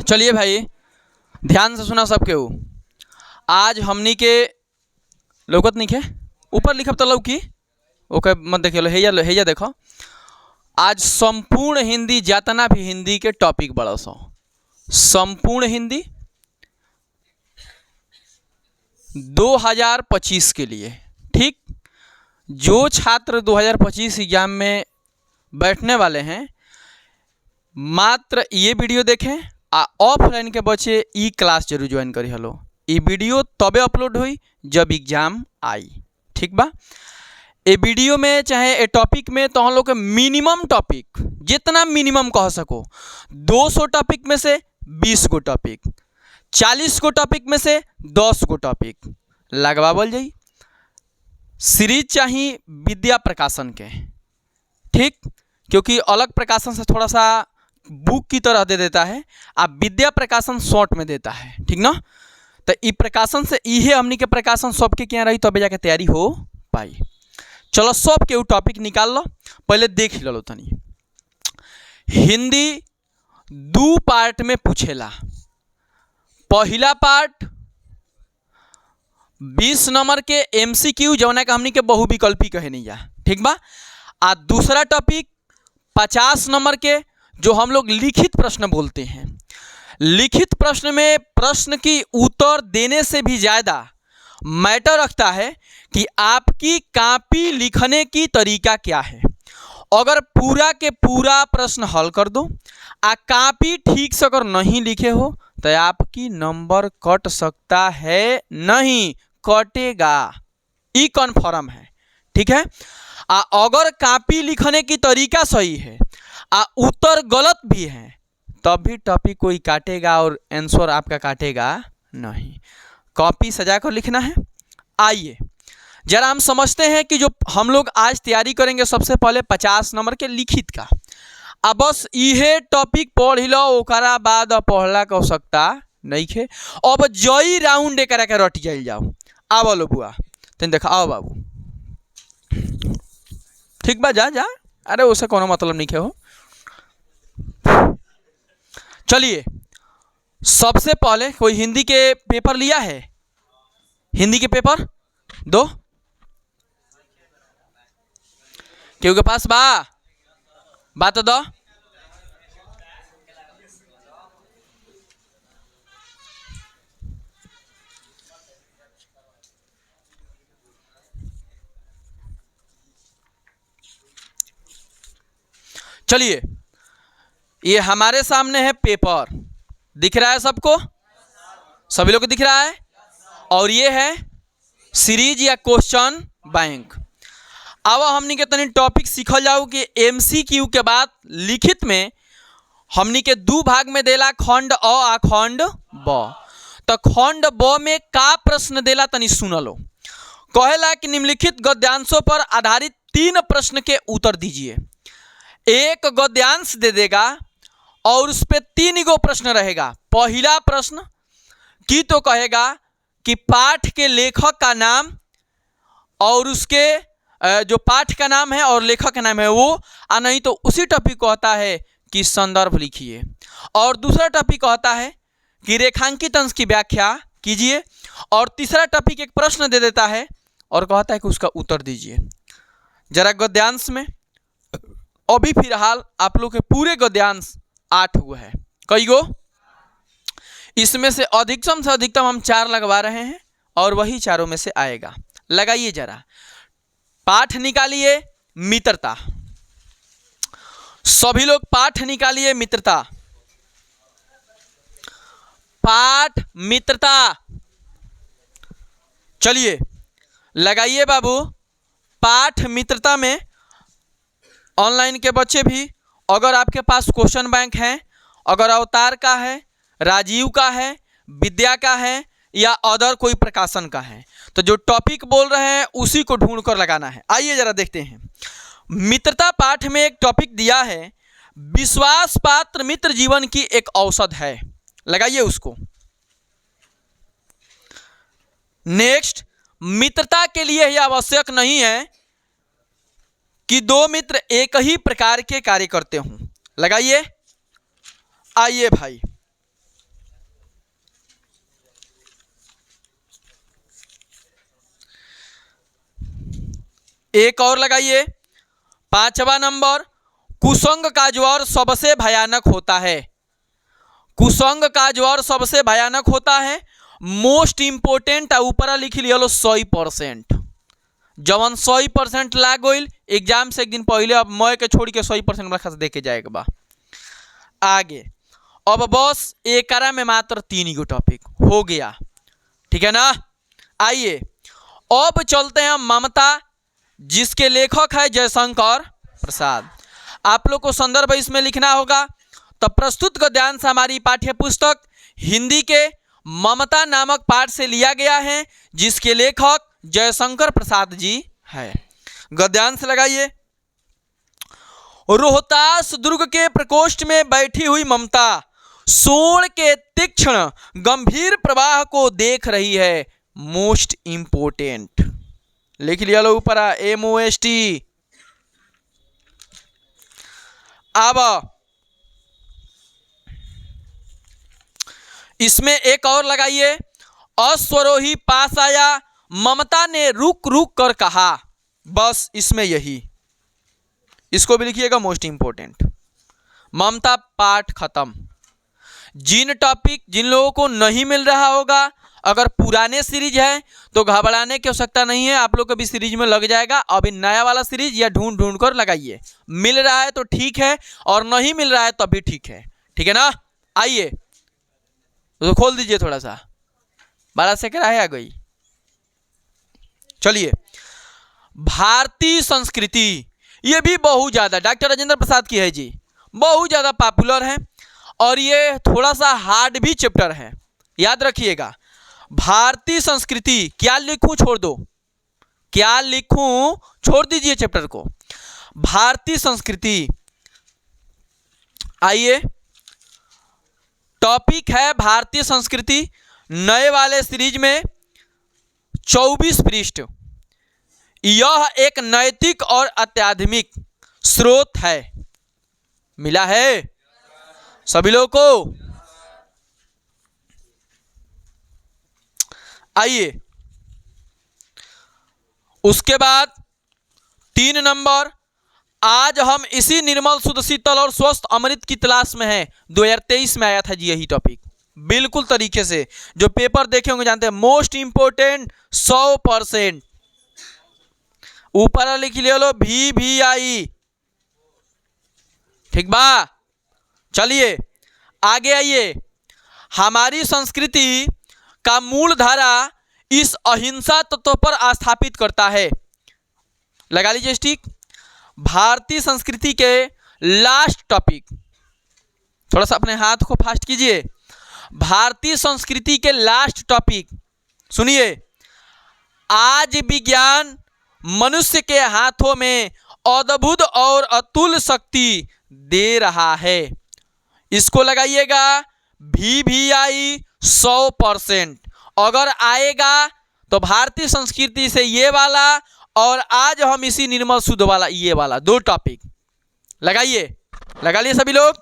चलिए भाई, ध्यान से सुना सबके। आज हमनी के लौकत नहीं है, ऊपर लिखब तो लौकी ओके मत देखिए, हैया देखो। आज संपूर्ण हिंदी जितना भी हिंदी के टॉपिक बड़ा सो, संपूर्ण हिंदी 2025 के लिए, ठीक। जो छात्र 2025 एग्जाम में बैठने वाले हैं मात्र ये वीडियो देखें, आ ऑफलाइन के बच्चे ई क्लास जरूर ज्वाइन करी। हलो, ये वीडियो तबे अपलोड हुई जब एग्जाम आई, ठीक बा। ए वीडियो में चाहे ए टॉपिक में तो हम लोग के मिनिमम टॉपिक जितना मिनिमम कह सको, 200 टॉपिक में से 20 गो टॉपिक, 40 गो टॉपिक में से 10 गो टॉपिक लगवावल जाई। सीरीज चाहिए विद्या प्रकाशन के, ठीक, क्योंकि अलग प्रकाशन से थोड़ा सा बुक की तरह दे देता है, आप विद्या प्रकाशन शॉर्ट में देता है, ठीक ना। तो ई प्रकाशन से इहे हमनी के प्रकाशन सबके क्या रही तबे जाके तैयारी हो पाई। चलो सब के टॉपिक निकाल लो, पहले देख लो तनी। हिंदी 2 पार्ट में पूछेला। पहला पार्ट 20 नंबर के MCQ जौना का हमनी के बहुविकल्पी कहे नहीं जा, ठीक बा। आ दूसरा टॉपिक 50 नंबर के जो हम लोग लिखित प्रश्न बोलते हैं। लिखित प्रश्न में प्रश्न की उत्तर देने से भी ज़्यादा मैटर रखता है कि आपकी कॉपी लिखने की तरीका क्या है। अगर पूरा के पूरा प्रश्न हल कर दो आ कॉपी ठीक से अगर नहीं लिखे हो तो आपकी नंबर कट सकता है, नहीं कटेगा, ई कन्फर्म है, ठीक है। अगर कॉपी लिखने की तरीका सही है आ उत्तर गलत भी है तब भी टॉपिक कोई काटेगा और आंसर आपका काटेगा नहीं। कॉपी सजा कर लिखना है। आइए जरा हम समझते हैं कि जो हम लोग आज तैयारी करेंगे सबसे पहले 50 नंबर के लिखित का। अब बस इहे टॉपिक पढ़ लो, ओकरा बाद पढ़ला के आवश्यकता नहीं है। अब जई राउंड एक के रट जाइल जाओ। आओ लो बुआ, तेन देखा, आओ बाबू, ठीक बा, जा जा, अरे उसे कोनो मतलब नहीं है हो। चलिए सबसे पहले कोई हिंदी के पेपर लिया है? हिंदी के पेपर दो, केहू के पास बात दो। चलिए ये हमारे सामने है पेपर, दिख रहा है सबको? सभी लोग को दिख रहा है। और ये है सीरीज या क्वेश्चन बैंक। अब हमनी के तनी टॉपिक सीखल जाओ कि MCQ के बाद लिखित में हमनी के 2 भाग में देला, खंड अ आ खंड ब। तो खंड ब में का प्रश्न देला तनी सुन लो। कहेला कि निम्नलिखित गद्यांशों पर आधारित 3 प्रश्न के उत्तर दीजिए। एक गद्यांश दे देगा और उस पर 3 गो प्रश्न रहेगा। पहला प्रश्न की तो कहेगा कि पाठ के लेखक का नाम और उसके जो पाठ का नाम है और लेखक का नाम है वो, आ नहीं तो उसी टॉपिक को कहता है कि संदर्भ लिखिए। और दूसरा टॉपिक कहता है कि रेखांकित अंश की व्याख्या कीजिए। और तीसरा टॉपिक एक प्रश्न दे देता है और कहता है कि उसका उत्तर दीजिए। जरा गद्यांश में अभी फिलहाल आप लोग के पूरे गद्यांश 8 हुआ है। कई गो? इसमें से अधिकतम हम 4 लगवा रहे हैं और वही चारों में से आएगा। लगाइए जरा। पाठ निकालिए मित्रता, सभी लोग पाठ निकालिए मित्रता। पाठ मित्रता, चलिए लगाइए बाबू। पाठ मित्रता में ऑनलाइन के बच्चे भी, अगर आपके पास क्वेश्चन बैंक है, अगर अवतार का है, राजीव का है, विद्या का है या अदर कोई प्रकाशन का है, तो जो टॉपिक बोल रहे हैं उसी को ढूंढ कर लगाना है। आइए जरा देखते हैं। मित्रता पाठ में एक टॉपिक दिया है, विश्वास पात्र मित्र जीवन की एक औषध है। लगाइए उसको। नेक्स्ट, मित्रता के लिए यह आवश्यक नहीं है कि 2 मित्र एक ही प्रकार के कार्य करते हों। लगाइए। आइए भाई, एक और लगाइए, 5वां नंबर, कुसंग का ज्वर सबसे भयानक होता है। कुसंग का ज्वर सबसे भयानक होता है। मोस्ट इंपोर्टेंट ऊपर लिख लिया 100%। जवन 100% लाग गईल एग्जाम से एक दिन पहले, अब मैं के छोड़ के 100% रखा से देके जाएगा बा आगे। अब बस एकरा में मात्र 3 गो टॉपिक हो गया, ठीक है ना। आइए अब चलते हैं ममता, जिसके लेखक है जयशंकर प्रसाद। आप लोग को संदर्भ इसमें लिखना होगा। तो प्रस्तुत गद्यांश हमारी पाठ्य पुस्तक हिंदी के ममता नामक पाठ से लिया गया है, जिसके लेखक जयशंकर प्रसाद जी है। गद्यांश लगाइए। रोहतास दुर्ग के प्रकोष्ठ में बैठी हुई ममता सोण के तीक्ष्ण गंभीर प्रवाह को देख रही है। मोस्ट इंपोर्टेंट लिख लिया लो ऊपर MOST। अब इसमें एक और लगाइए, अश्वरोही पास आया, ममता ने रुक रुक कर कहा। बस इसमें यही, इसको भी लिखिएगा मोस्ट इंपोर्टेंट। ममता पाठ खत्म। जिन लोगों को नहीं मिल रहा होगा, अगर पुराने सीरीज है तो घबराने की आवश्यकता नहीं है, आप लोग को भी सीरीज में लग जाएगा। अभी नया वाला सीरीज या ढूंढ ढूंढ कर लगाइए। मिल रहा है तो ठीक है, और नहीं मिल रहा है तब भी ठीक है, ठीक है ना। आइए तो खोल दीजिए थोड़ा सा, 12 सेकंड आ गई। चलिए, भारतीय संस्कृति, ये भी बहुत ज़्यादा डॉक्टर राजेंद्र प्रसाद की है जी, बहुत ज़्यादा पॉपुलर है, और ये थोड़ा सा हार्ड भी चैप्टर है। याद रखिएगा, भारतीय संस्कृति, क्या लिखूं छोड़ दो, क्या लिखूं छोड़ दीजिए चैप्टर को। भारतीय संस्कृति, आइए टॉपिक है भारतीय संस्कृति। नए वाले सीरीज में 24 पृष्ठ। यह एक नैतिक और आध्यात्मिक स्रोत है। मिला है सभी लोगों को। आइए उसके बाद 3 नंबर, आज हम इसी निर्मल शुद्ध शीतल और स्वस्थ अमृत की तलाश में हैं। 2023 में आया था जी यही टॉपिक, बिल्कुल तरीके से। जो पेपर देखे होंगे जानते हैं, मोस्ट इंपोर्टेंट 100%। ऊपर लिख लो VVI, ठीक बा। चलिए आगे आइए। हमारी संस्कृति का मूल धारा इस अहिंसा तत्व पर स्थापित करता है। लगा लीजिए स्टिक। भारतीय संस्कृति के लास्ट टॉपिक, थोड़ा सा अपने हाथ को फास्ट कीजिए। भारतीय संस्कृति के लास्ट टॉपिक सुनिए। आज विज्ञान मनुष्य के हाथों में अद्भुत और अतुल शक्ति दे रहा है। इसको लगाइएगा VVI 100%। अगर आएगा तो भारतीय संस्कृति से ये वाला, और आज हम इसी निर्मल शुद्ध वाला, ये वाला 2 टॉपिक लगाइए। लगा लिए सभी लोग।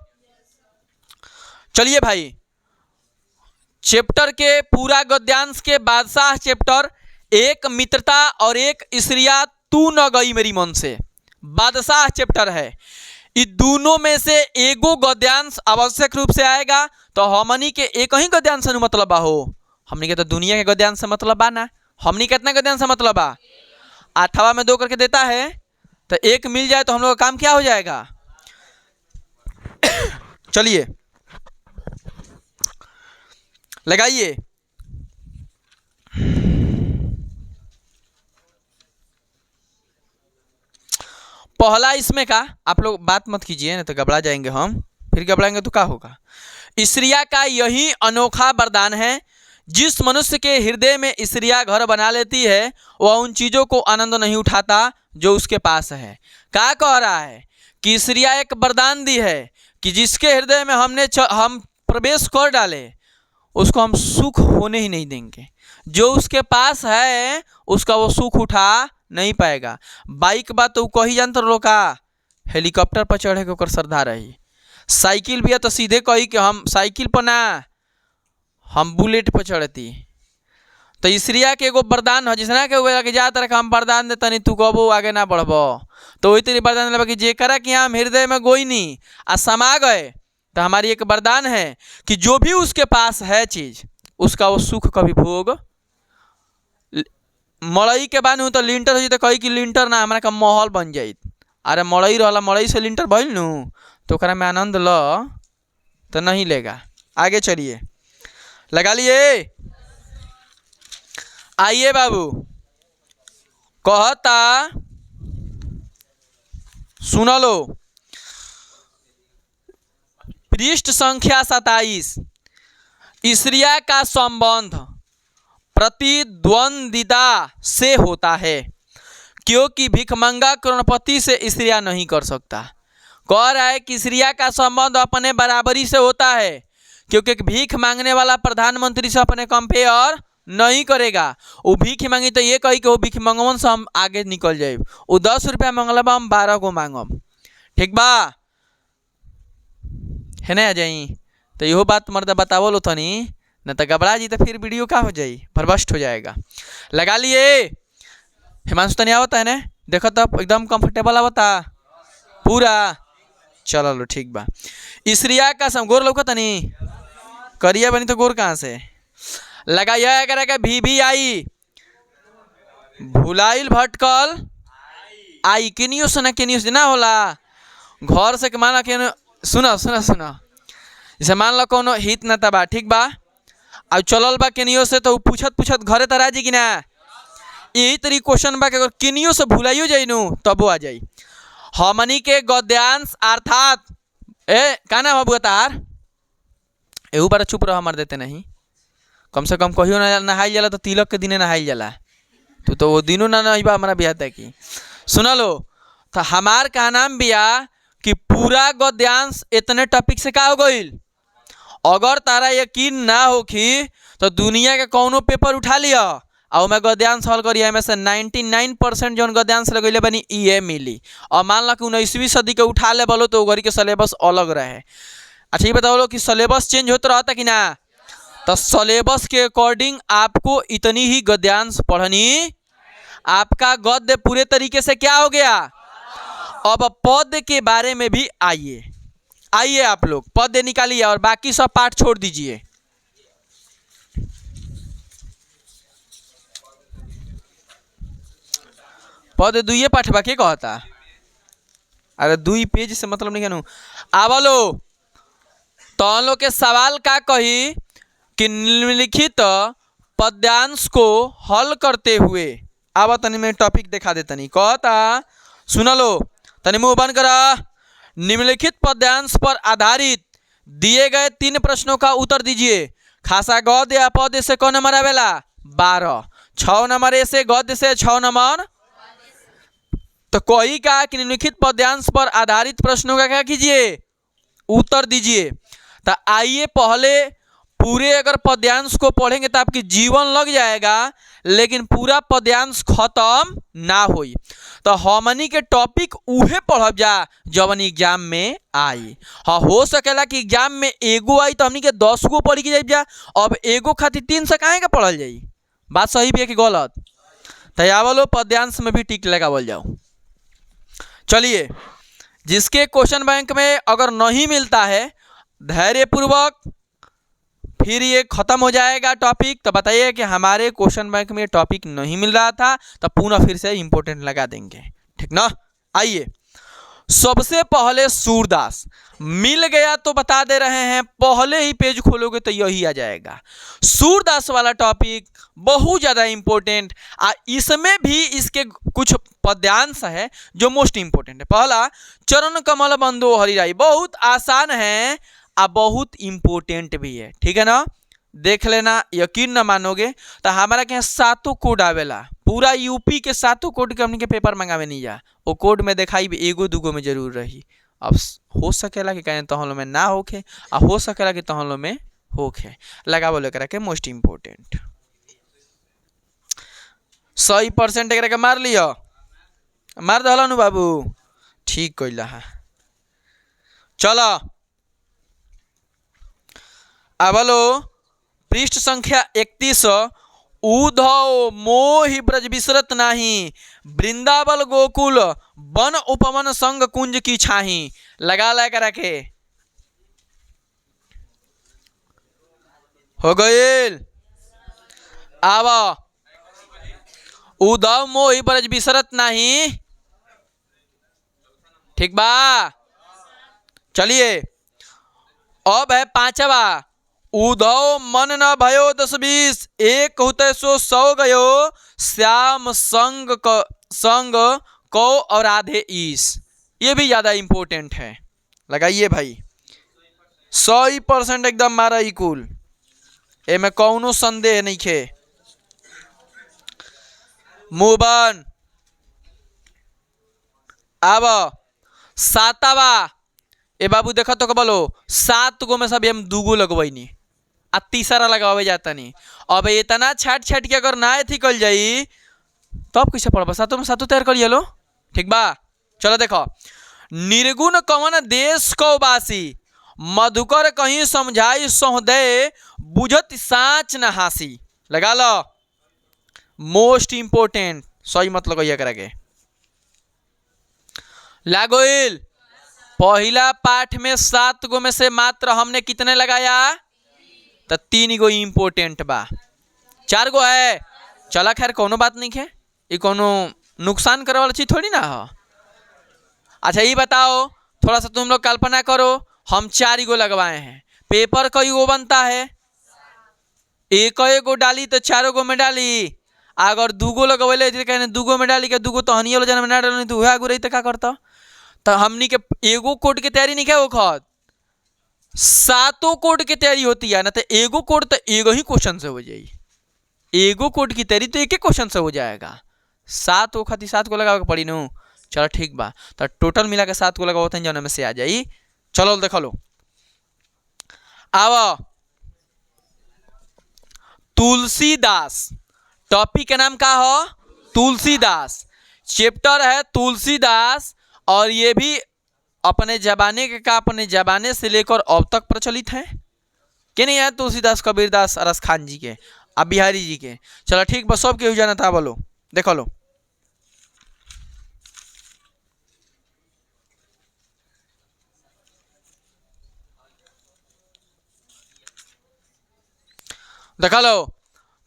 चलिए भाई, चैप्टर के पूरा गद्यांश के बादशाह चैप्टर, एक मित्रता और एक स्त्रिया तू न गई मेरी मन से, बादशाह चैप्टर है। इस दोनों में से एगो गद्यांश आवश्यक रूप से आएगा। तो हमनी के एक ही गद्यांश से मतलब बा हो, हमनी के तो दुनिया के गद्यांश से मतलब बा ना। हमनी कितना गद्यांश से मतलब बा, 8वां में 2 करके देता है, तो 1 मिल जाए तो हम लोग का काम क्या हो जाएगा। चलिए लगाइए। पहला इसमें का, आप लोग बात मत कीजिए ना तो घबरा जाएंगे हम, फिर घबराएंगे तो क्या होगा। स्त्रिया का यही अनोखा वरदान है। जिस मनुष्य के हृदय में स्त्रिया घर बना लेती है, वह उन चीज़ों को आनंद नहीं उठाता जो उसके पास है। क्या कह रहा है कि स्त्रिया एक वरदान दी है कि जिसके हृदय में हम प्रवेश कर डाले, उसको हम सुख होने ही नहीं देंगे। जो उसके पास है उसका वो सुख उठा नहीं पाएगा। बाइक बा तो कही जानते लोग का हेलीकॉप्टर पर चढ़े के ओकर श्रद्धा रही। साइकिल भी है तो सीधे कही कि हम साइकिल पर ना, हम बुलेट पर चढ़ती। तो ईश्रिया के एगो वरदान हो, जिसना के हुए कि जा तरह हम वरदान दे तनी तू कबो आगे ना बढ़बो, तो वही तेरी वरदान दिला कि जेकरा कि हम हृदय में गोई नहीं आ समा गए। तो हमारी एक वरदान है कि जो भी उसके पास है चीज उसका वो सुख कभी भोग। मड़ई के बानू तो लिंटर हो तो कही कि लिंटर ना हमारा का महल बन जाए। अरे मड़ई रहा, मड़ई से लिंटर भइल नू तो ओकरा में आनंद ल तो नहीं लेगा। आगे चलिए, लगा लिए। आइए बाबू, कहता सुन लो, पृष्ठ संख्या 27। ईश्रिया का संबंध प्रतिद्वंदिता से होता है क्योंकि भिखमंगा करोड़पति से ईश्रिया नहीं कर सकता। कह रहा है कि ईश्रिया का संबंध अपने बराबरी से होता है क्योंकि भीख मांगने वाला प्रधानमंत्री से अपने कंपेयर नहीं करेगा। वो भीख मांगी तो ये कही कि वो भीख मंगवन से हम आगे निकल जाए। वो 10 रुपया मंगल हम 12 को मांगम, ठीक बा है ना। आ जाई तो यो बात मर्द बतावो लो तनी, न तो घबरा जी तो फिर वीडियो का हो जाई, भरभस्ट हो जाएगा। लगा लिए। हिमांशु तनी आवता है ना, देखो तब एकदम कंफर्टेबल आवता पूरा। चलो लो ठीक बा। ईश्रिया का सम गोर लौका तनी करिया बनी तो गोर कहाँ से लगा। यह करेगा भी आई भुलाइल भटकल आई किनियो सुना किनियो ना होला घर से माना के सुना सुना सुना। जैसे मान लो कोनो हित ना बा, ठीक बा, अब चलल बा केनियो से तो पूछत पूछत घरे तर आ जी कि ना। यही तरी क्वेश्चन बा कि अगर केनियो से भुलाइयो जाई नु तब वो आ जाई। हमनी के गद्यांश अर्थात का नाम है बुआतार, एहू बार चुप रह मर देते नहीं। कम से कम कहियो ना नहाई जाला तो तिलक के दिने नहाई जाला, तू तो वो दिनों ना नहीं बा हमारा बिया तक की। सुना लो, तो हमार का नाम बिया कि पूरा गद्यांश इतने टॉपिक से का हो गई। अगर तारा यकीन ना होखी तो दुनिया के कौनो पेपर उठा लिया और मैं गद्यांश हल करिए, में से 99% जौन गद्यांश लगैले बनी ये मिली। और मान लो कि 19वीं सदी के उठा ले बोलो तो उगरी के सिलेबस अलग रहे। अच्छा ये बताओ लो कि सिलेबस चेंज होता रहता कि ना, तो सिलेबस के अकॉर्डिंग आपको इतनी ही गद्यांश पढ़नी। आपका गद्य पूरे तरीके से क्या हो गया। अब पद के बारे में भी आइए आइए, आप लोग पद निकालिए और बाकी सब पाठ छोड़ दीजिए। पद दुइये पाठ बाकी कहता, अरे 2 पेज से मतलब नहीं। आवलो तो लोग के सवाल का कही कि निम्नलिखित पद्यांश को हल करते हुए आवा तनी में टॉपिक दिखा दे तनी। कहता सुन लो, तनी मुंह बंद करा। निम्नलिखित पद्यांश पर आधारित दिए गए 3 प्रश्नों का उत्तर दीजिए। खासा गद्य या पद्य से कौन नंबर आवेला 12, 6 नंबर ऐसे गद्य से 6 नंबर। तो कोई का कि निम्नलिखित पद्यांश पर आधारित प्रश्नों का क्या कीजिए उत्तर दीजिए। तो आइए पहले पूरे अगर पद्यांश को पढ़ेंगे तो आपकी जीवन लग जाएगा, लेकिन पूरा पद्यांश खत्म ना होई। तो हमनी के टॉपिक उहे पढ़ब जा जवन एग्जाम में आई। हाँ हो सकेला कि एग्जाम में एगो आई तो हमनी के 10 गो पढ़ के जाइब जा। अब एगो खातिर 3 से काहे का पढ़ल जाई, बात सही भी है कि गलत। तैयावलो पद्यांश में भी टिक लगावल जाओ। चलिए, जिसके क्वेश्चन बैंक में अगर नहीं मिलता है धैर्यपूर्वक फिर ये खत्म हो जाएगा टॉपिक। तो बताइए कि हमारे क्वेश्चन बैंक में टॉपिक नहीं मिल रहा था तो पुनः फिर से इंपॉर्टेंट लगा देंगे, ठीक ना। आइए, सबसे पहले सूरदास मिल गया तो बता दे रहे हैं, पहले ही पेज खोलोगे तो यही आ जाएगा। सूरदास वाला टॉपिक बहुत ज़्यादा इंपॉर्टेंट, इसमें भी इसके कुछ पद्यांश है जो मोस्ट इंपॉर्टेंट है। पहला चरण कमल बंदो हरिराई, बहुत आसान है और बहुत इंपॉर्टेंट भी है, ठीक है ना। देख लेना, यकीन ना मानोगे तो हमारा के यहाँ 7 कोड आवेला। पूरा यूपी के 7 कोड के हमने के पेपर मंगावे नहीं जा, वो कोड में दिखाई भी 1-2 में जरूर रही। अब हो सकेला कि कहें तहन में ना होखे और हो सकेला कि तहन में होखे। लगा बोले करा के मोस्ट इंपॉर्टेंट 100% एकरा के मार लियो, मार दहला नु बाबू, ठीक कइला है। चलो अब लो पृष्ठ संख्या 31 उधव मोहि ब्रज बिसरत नाही, वृंदावन गोकुल वन उपवन संग कुंज की छाही। लगा ला करा के हो गईल। आवा उधव मोहि ब्रज बिसरत नाही, ठीक बा। चलिए अब है पांचवा, उधव मन न भयो 10-20, एक होते सो 100 गयो, श्याम संग कौ और आधे ईस। ये भी ज्यादा इंपॉर्टेंट है, लगाइए भाई। 100% एकदम मारा इकुल, ए में कौनो संदेह नहीं खे। मुबन अब सातवा, ए बाबू देखा तो बोलो 7 गो में सब हम 2 गो लगवैनी आ तीसरा लगावे जाता नहीं। अब इतना छाट छाट के अगर ना थी कल जाई तो अब कैसे पढ़बा? 7 में 7 तैयार करिए लो, ठीक बा। चलो देखो, निर्गुण कवन देश को बासी, मधुकर कहीं समझाई सोहदय, बुझत साच न हासी। लगा लो, मोस्ट इंपोर्टेंट, सही मतलब कहिए करा के लागोइल। पहला पाठ में 7 गो में से मात्र हमने कितने लगाया? तो 3 गो इंपोर्टेंट बा, 4 गो है। चला खैर कोनो बात नहीं है, ये कोनो नुकसान करे वाला चीज थोड़ी ना हो। अच्छा ये बताओ, थोड़ा सा तुम लोग कल्पना करो, हम 4 गो लगवाए हैं, पेपर कई गो बनता है? एक गो डाली तो 4 गो में डाली। अगर 2 गो लगवैले कहने 2 गो में डाली के 2 गो तो हनियो जन में ना डाली तो वह रही तो क्या करता? तो हमनी के एगो कोड की तैयारी नहीं क्या वो खत 7 कोड की तैयारी होती है ना, तो एगो कोड तो एगो ही क्वेश्चन से हो जाएगी। एगो कोड की तैयारी तो एक ही क्वेश्चन से हो जाएगा। 7 गो खाती 7 को लगा के पड़ी नू। चलो ठीक बा, तो टोटल मिला के 7 को लगाओ तो जन में से आ जाई। चलो देख लो, आओ तुलसीदास, टॉपिक का नाम का हो? तुलसीदास। चैप्टर है तुलसीदास, और ये भी अपने जमाने के का अपने जमाने से लेकर अब तक प्रचलित है कि नहीं है? तुलसीदास, कबीरदास, अरस खान जी के, अब बिहारी जी के। चलो ठीक बस, सब के जाना था। बोलो देखो लो, देखा लो,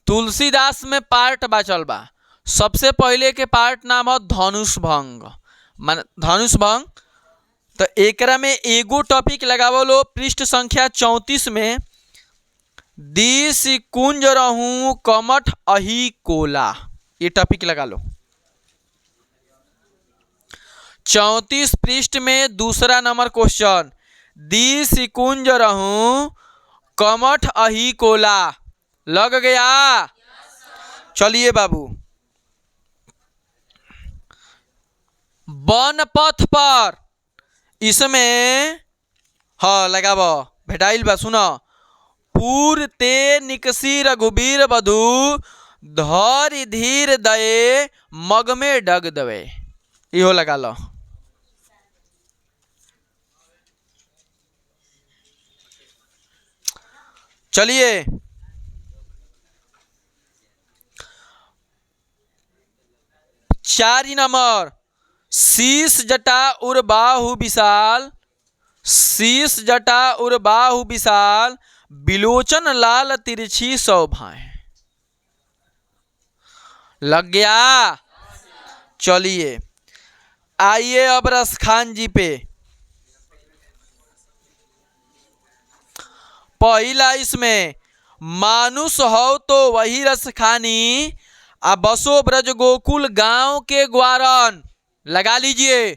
तुलसीदास में पार्ट बाचल बा। सबसे पहले के पार्ट नाम है धनुष भंग, मान धनुष भंग। तो एकरा में एगो टॉपिक लगावो लो, पृष्ठ संख्या 34 में, दिस कुंज रहूं कमठ अही कोला, ये टॉपिक लगा लो। 34 पृष्ठ में दूसरा नंबर क्वेश्चन, दिस कुंज रहूं कमठ अही कोला। लग गया? चलिए बाबू, वन पथ पर, इसमें हाँ लगाबो भेटाइल बा। सुनो, पूर ते निकसी रघुबीर बधु, धर धीर दये मग में डग दवे। इहो लगा लो। चलिए चार नंबर, शीश जटा उर बाहु विशाल, शीश जटा उर बाहु विशाल, बिलोचन लाल तिरछी शोभाएं। लग गया? चलिए आइए अब रस खान जी पे। पहला इसमें, मानुष हो तो वही रस खानी, आ बसो ब्रज गोकुल गांव के ग्वारन। लगा लीजिए।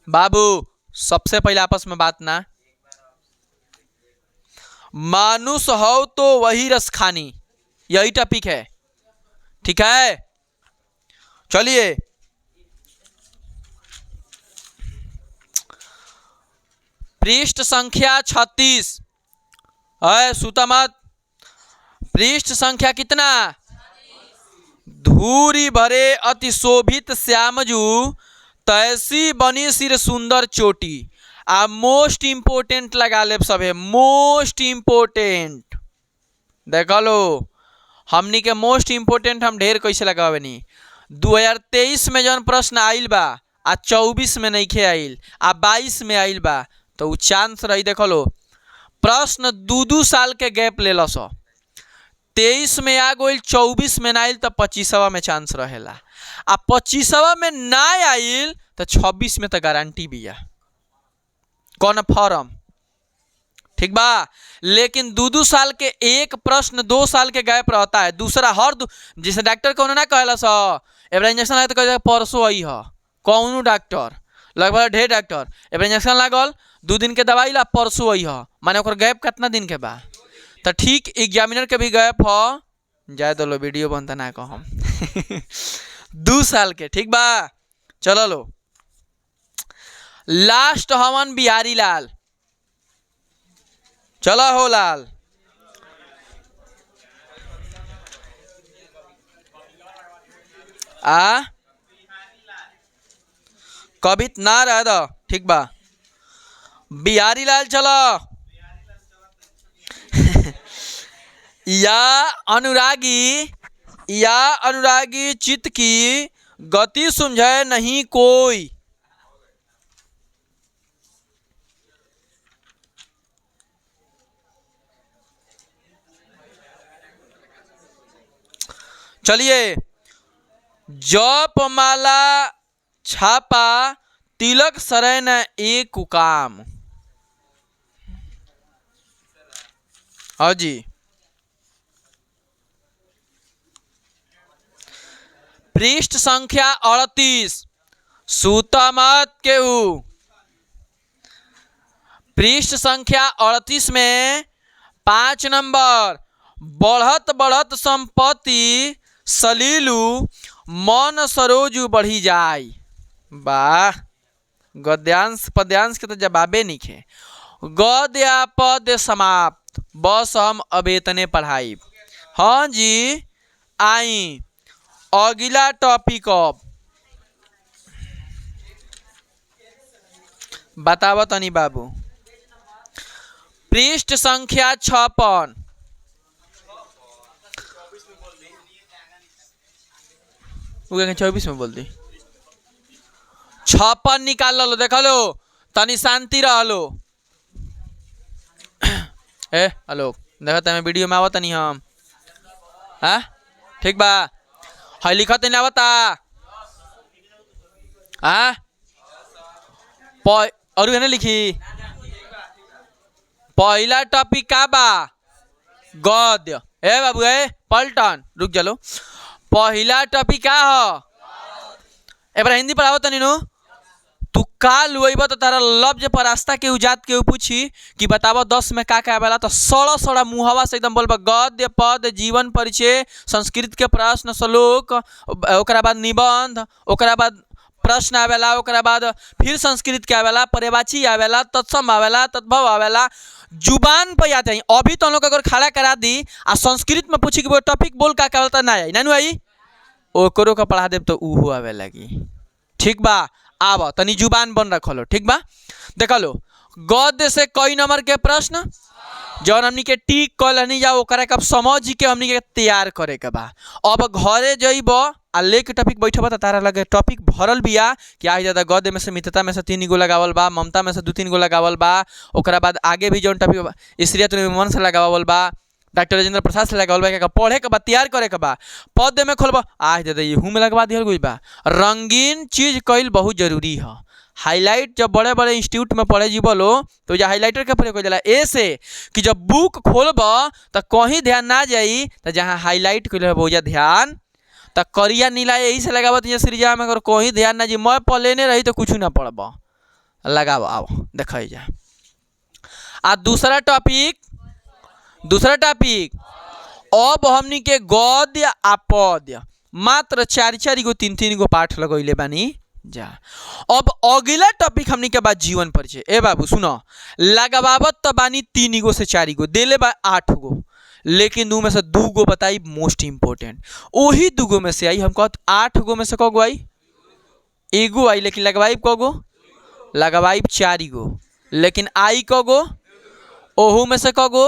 बाबू सबसे पहले आपस में बात ना, मानुष हो तो वही रस खानी, यही टॉपिक है, ठीक है? चलिए पृष्ठ संख्या 36 है, सूता मत। पृष्ठ संख्या कितना? धूरी भरे अति शोभित श्यामजू, तैसी बनी सिर सुंदर चोटी। आ मोस्ट इम्पोर्टेंट लगा ले सब है, मोस्ट इम्पोर्टेंट। देख लो हमनी के मोस्ट इम्पोर्टेंट हम ढेर कैसे लगावे नी। 2023 में जौन प्रश्न आइल बा आ 24 में नहीं खे आइल आ 22 में आइल बा तो उ चांस रही। देख लो प्रश्न 2-2 साल के गैप ले लो सो, 23 में आ गई 24 में ना आइल तो 25वां में चांस रहेला, आ 25वां में ना आइल तो 26 में तो गारंटी भी है कन्फर्म, ठीक बा। लेकिन 2-2 साल के एक प्रश्न 2 साल के गैप रहता है, दूसरा हर जैसे डॉक्टर कौन ना कहला सो एबार इंजेक्शन लगे तो कह परसों आई है, कौन डॉक्टर लगभग ढेर डॉक्टर एबार इंजेक्शन लागल 2 दिन के दवाई ला परसों आई है, माने ओकर गैप कितना दिन के बा। तो ठीक एग्जामिनर के भी गैप हो जाए तो लो वीडियो बनता ना कह हम 2 साल के, ठीक बा। चलो लो लास्ट हवन बिहारी लाल, चलो हो लाल। कभी ना रह दो, ठीक बा। बिहारी लाल चलो या अनुरागी चित्त की गति समझे नहीं कोई। चलिए जप माला छापा तिलक सरै न एक काम। हाँ जी पृष्ठ संख्या 38 सूता मत केहू। पृष्ठ संख्या 38 में 5 नंबर बढ़त बढ़त संपत्ति सलीलू मन सरोजू बढ़ी जाय। वाह गद्यांश पद्यांश के तो जवाबे नहीं खे। गद्य पद समाप्त, बस हम अवेतने पढ़ाई। हाँ जी आई अगला टॉपिक अब बताओ तनी बाबू। पृष्ठ संख्या 56 24 में बोल दी 56 निकाल लो, देख लो तनी शांति रह लो। ए हेलो देखा मैं वीडियो में आवत नहीं हम हाँ ठीक बा। है लिखत नहीं आवता हाँ और है ना लिखी। पहला टॉपिक का बा गद्य। ए बाबू ए पलटन रुक चलो। पहला टॉपिक का हो ए बार हिंदी पढ़ाओ तनी नो। तू काल वही तो तारा लफ्ज पर रास्ता के उजात के पूछी कि बतावा 10 में का आवेला तो सड़ा सड़ा मुहवा से एकदम बोलबा गद्य पद जीवन परिचय संस्कृत के प्रश्न श्लोक ओकरा बाद निबंध ओकरा बाद प्रश्न आवेला ओकरा बाद फिर संस्कृत के आवेला पर्यायवाची आवेला तत्सम आवेला तद्भव आवेला जुबान पर याद है। अभी तो लोग अगर खड़ा करा दी आ संस्कृत में पूछी कि वो टॉपिक बोल का आवेला तो ना आई नानू आई ओकरो का पढ़ा देव तो ऊ आवे लगी। ठीक बा आव तनी जुबान बन रख लो ठीक बा। देख लो गद्य से कई नंबर के प्रश्न जौन हमनी के टिक कल जा ओकरा के समझ के हमनी के तैयार करे के बा। अब घरे जइब आ लेके टॉपिक बैठब तो तारा लगे टॉपिक भरल बिया कि आज ज़्यादा गद्य में से मित्रता में से 3 गो लगावल बा ममता में से 2-3 गो लगावल बा ओकरा बाद आगे भी जौन टॉपिक स्त्रिया तुम मन से लगावल बा डॉक्टर राजेंद्र प्रसाद से लगावल बा पढ़े के बा तैयार करे के बा। पद में खोलब आज ज़्यादा यहू में लगवा दिया गई बा। रंगीन चीज़ कईल बहुत जरूरी है। हाईलाइट जब बड़े बड़े इंस्टीट्यूट में पढ़े जीव लो तो जो हाईलाइटर के प्रयोग जाला ऐसे कि जब बुक खोलब तो कहीं ध्यान ना जाई तो जहाँ हाईलाइट कईल बहुत ध्यान तो करिया नीला यही से लगावत ये सीरीजा में अगर कहीं ध्यान ना जी मैं पलेने रही तो कुछ ना पढ़ब लगाओ आओ देख जा। आ दूसरा टॉपिक अब हमनी के गद्य आ पद्य मात्र 4 गो 3 गो पाठ लगैले बानी जा। अब अगला टॉपिक हमनी के बाद जीवन परिचय। ए बाबू सुनो लगावत तो बानी 3 गो से 4 गो देले बा 8 गो लेकिन 2 में से 2 गो बताई मोस्ट इम्पोर्टेंट वही 2 गो में से आई। हम कहत 8 गो में से क गो आई एगो आई लेकिन लगवाई क गो लगवाई 4 गो लेकिन आई कगो, ओहू में से कगो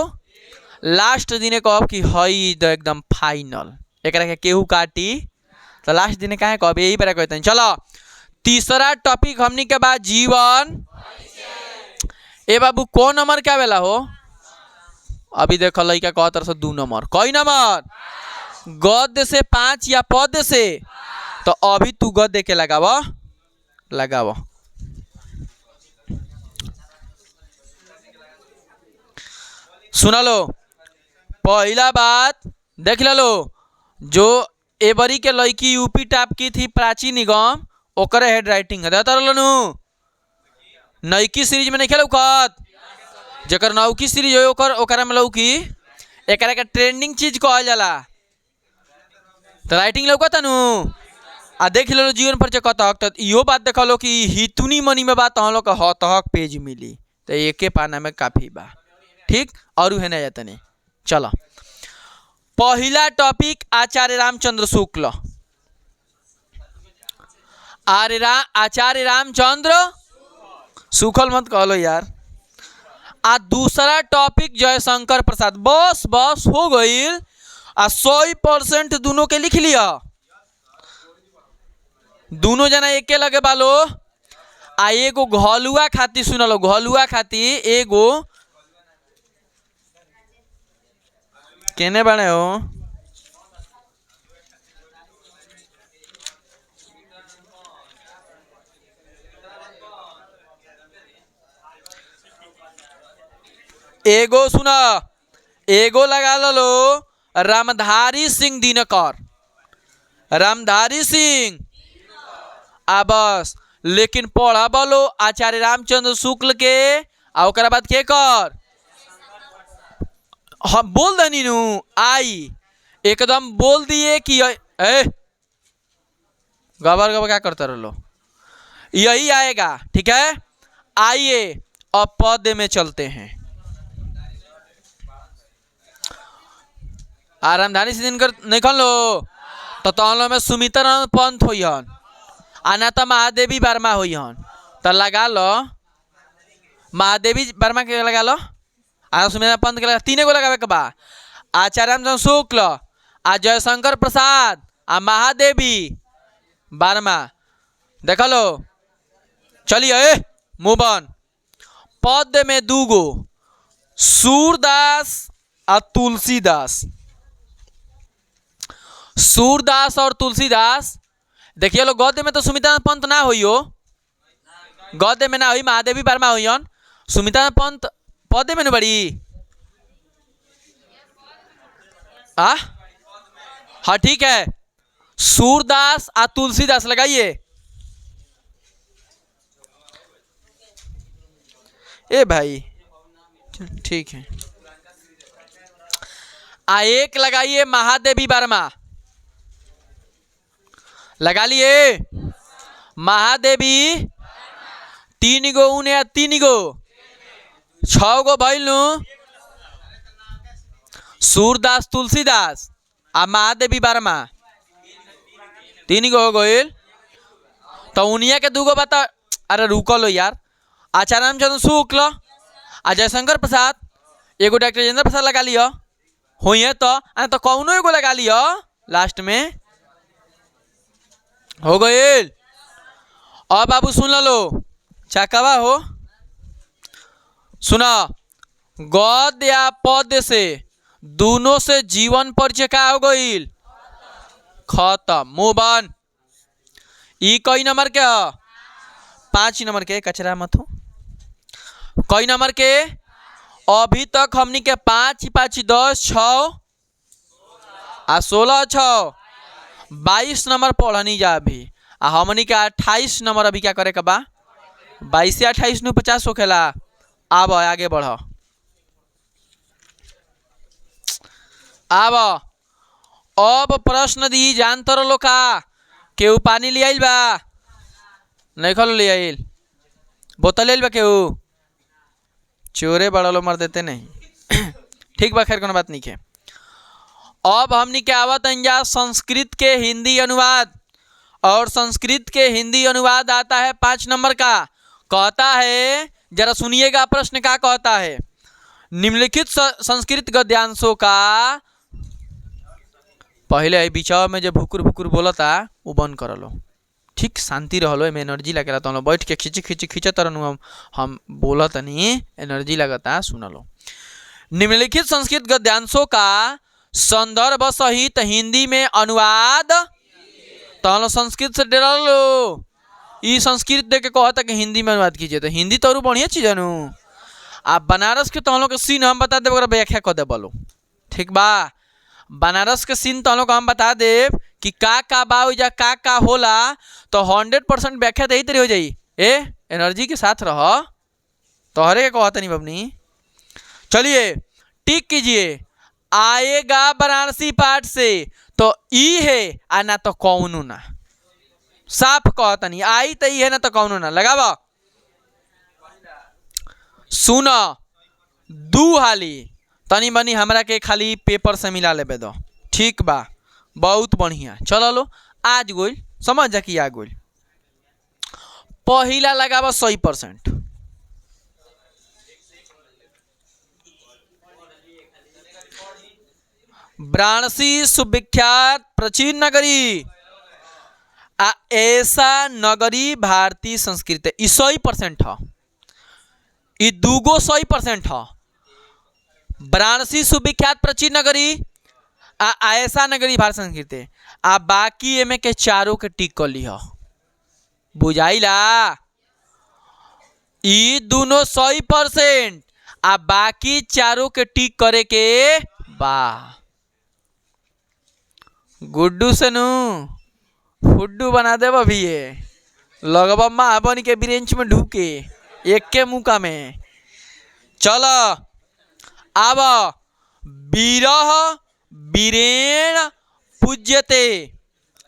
लास्ट दिने कहब कि हई द एकदम फाइनल, एक के केहू काटी तो लास्ट दिने काहे कहब, यही पर कहते हैं। चलो तीसरा टॉपिक हमनी के बाद जीवन। ए बाबू कौन नंबर क्या बेला हो, अभी देखो लड़का कहत रह 2 नंबर, कई नंबर गद्य से 5 या पद से, तो अभी तू गद्य के लगाव लगाव। सुना लो, पहला बात देख लो, जो एबरी के लड़की यूपी टॉप की थी प्राची निगम, ओकरे हेड राइटिंग है नईकी सीरीज में नहीं खेल खत, जकर नौकी सीरीज हो ओकरा में लौकी, एकरा के ट्रेंडिंग चीज कहल जाला, तो राइटिंग लौकता नु। आ देख लो जीवन परिचय कतक, तो इहो बात देख लो कि हितुनी मनी में बात हम लोग हतहक पेज मिली, तो एके पाना में काफी बा, ठीक। और है ना जाता नहीं। चलो पहला टॉपिक आचार्य रामचंद्र शुक्ल, आचार्य रामचंद्र शुक्ल मत कहलो यार। आ दूसरा टॉपिक जयशंकर प्रसाद, बस बस हो गई। आ 100% दोनों के लिख लिया, दोनों जना एके लगे बालो। आ एगो घलुआ खाती सुन लो, घलुआ खाती एगो केने बने हो, एगो सुना, एगो लगा लो रामधारी सिंह दिनकर, रामधारी सिंह आ बस। लेकिन पढ़ा बोलो आचार्य रामचंद्र शुक्ल के, आ ओकरा बाद के कर हम बोल दनी नु आई, एकदम बोल दिए कि गबर गबर क्या करता रहो, यही आएगा, ठीक है। आइए अब पद में चलते हैं। रामधारी सिंह दिनकर नहीं खन लो, तो तहलो में सुमित्रा पंत होइहन, आना तो महादेवी वर्मा होइहन, तो लगा लो महादेवी वर्मा के लगा लो, आ सुमित्रा पंत के लगा, तीने को लगावे के बा। आचार्य रामचंद्र शुक्ल, आ जयशंकर प्रसाद, आ महादेवी वर्मा, देख लो। चलिए मुबन पद में 2 गो सूरदास और तुलसीदास, सूरदास और तुलसीदास। देखिए लो गद्य में तो सुमित्रा पंत ना होइयो, गद्य में ना हुई, महादेवी वर्मा होइयन, सुमित्रा पंत पद में न बड़ी। हाँ ठीक है, सूरदास आ तुलसीदास लगाइए। ए भाई ठीक है, आ एक लगाइए महादेवी वर्मा, लगा लिए महादेवी। 3 गो उने 3 गो 6 गो भइलू, सूरदास तुलसीदास आ महादेवी वर्मा 3 गो हो गइल, तो उनिया के 2 गो बता। अरे रुको लो यार, आचार्य रामचंद्र शुक्ल आ जयशंकर प्रसाद, एगो डॉक्टर राजेंद्र प्रसाद लगा लियो, हुई तो कौनो एगो लगा लियो लास्ट में, हो गए। अब बाबू सुन लो, चाकवा हो सुना, गद्य या पद से दोनों से जीवन परिचय का हो गई खत्म, मुबन। ई कई नंबर के 5 नंबर के, कचरा मत हो। कई नंबर के अभी तक हमनी के 5 5 10 6 आ 16 6 22 नंबर पढ़नी जा अभी, आ हमनी के 28 नंबर अभी क्या करे के बा, 22 से 28 नु 50 होखेला। आब आगे बढ़, आब अब प्रश्न दी जानतर लो का, केहू पानी ले आइल बा, नहीं खलो ले आइल, बोतल ले आइल बा केहू, चोरे बड़ा लो मर देते नहीं ठीक बा, खैर कोनो बात नहीं है। अब हमनी के आवत अंजा संस्कृत के हिंदी अनुवाद, और संस्कृत के हिंदी अनुवाद आता है 5 नंबर का, कहता है जरा सुनिएगा प्रश्न क्या कहता है। निम्नलिखित संस्कृत गद्यांशों का, पहले बीचा में जो भुकुर भुकुर बोलता वो बंद कर लो, ठीक शांति रहो, एम एनर्जी लगेला तो बैठ के खींची खींची खींचत रहूँ हम बोलत नहीं, एनर्जी लगता सुन लो। निम्नलिखित संस्कृत गद्यांशों का संदर्भ सहित हिंदी में अनुवाद, तो संस्कृत से डर लो, ये संस्कृत देख के कहता कि हिंदी में अनुवाद कीजिए, तो हिंदी तो बढ़िया चीज है नु। आप बनारस के तो के सीन हम बता देव, व्याख्या कर दे बोलो, ठीक बा। बनारस के सीन तो हम बता देव कि का बा या का होला, तो 100% व्याख्या तो यही तरह हो जाई। एनर्जी के साथ रह, तोहरे के कहता नहीं बबनी। चलिए टिक कीजिए, आएगा बनारसी पाठ से तो ई है आ ना तो कौनो ना, साफ कहता नहीं, आई तो ई है ना तो कौनो ना, लगावा सुन दू हाली तनी मनी हमरा के खाली पेपर से मिला लेबे दो, ठीक बा, बहुत बढ़िया। चलो लो आज गोल समझ जा कि आ गोल। पहिला लगावा 100%, वाराणसी सुविख्यात प्राचीन नगरी आ ऐसा नगरी भारतीय संस्कृति, 100% है, ये दूगो 100% है। वाराणसी सुविख्यात प्राचीन नगरी आ ऐसा नगरी भारत संस्कृति, आ बाकी एमे के चारों के टिक कर ली, बुझाइला, ई दोनों 100% आ बाकी चारों के टिक करे के बा। गुड्डू से नु फुड्डू बना देव अभी, ये लगभग माँ बन के ब्रेंच में ढूके एक के मुका में। चल अब बीरह बीरेण पूज्यते,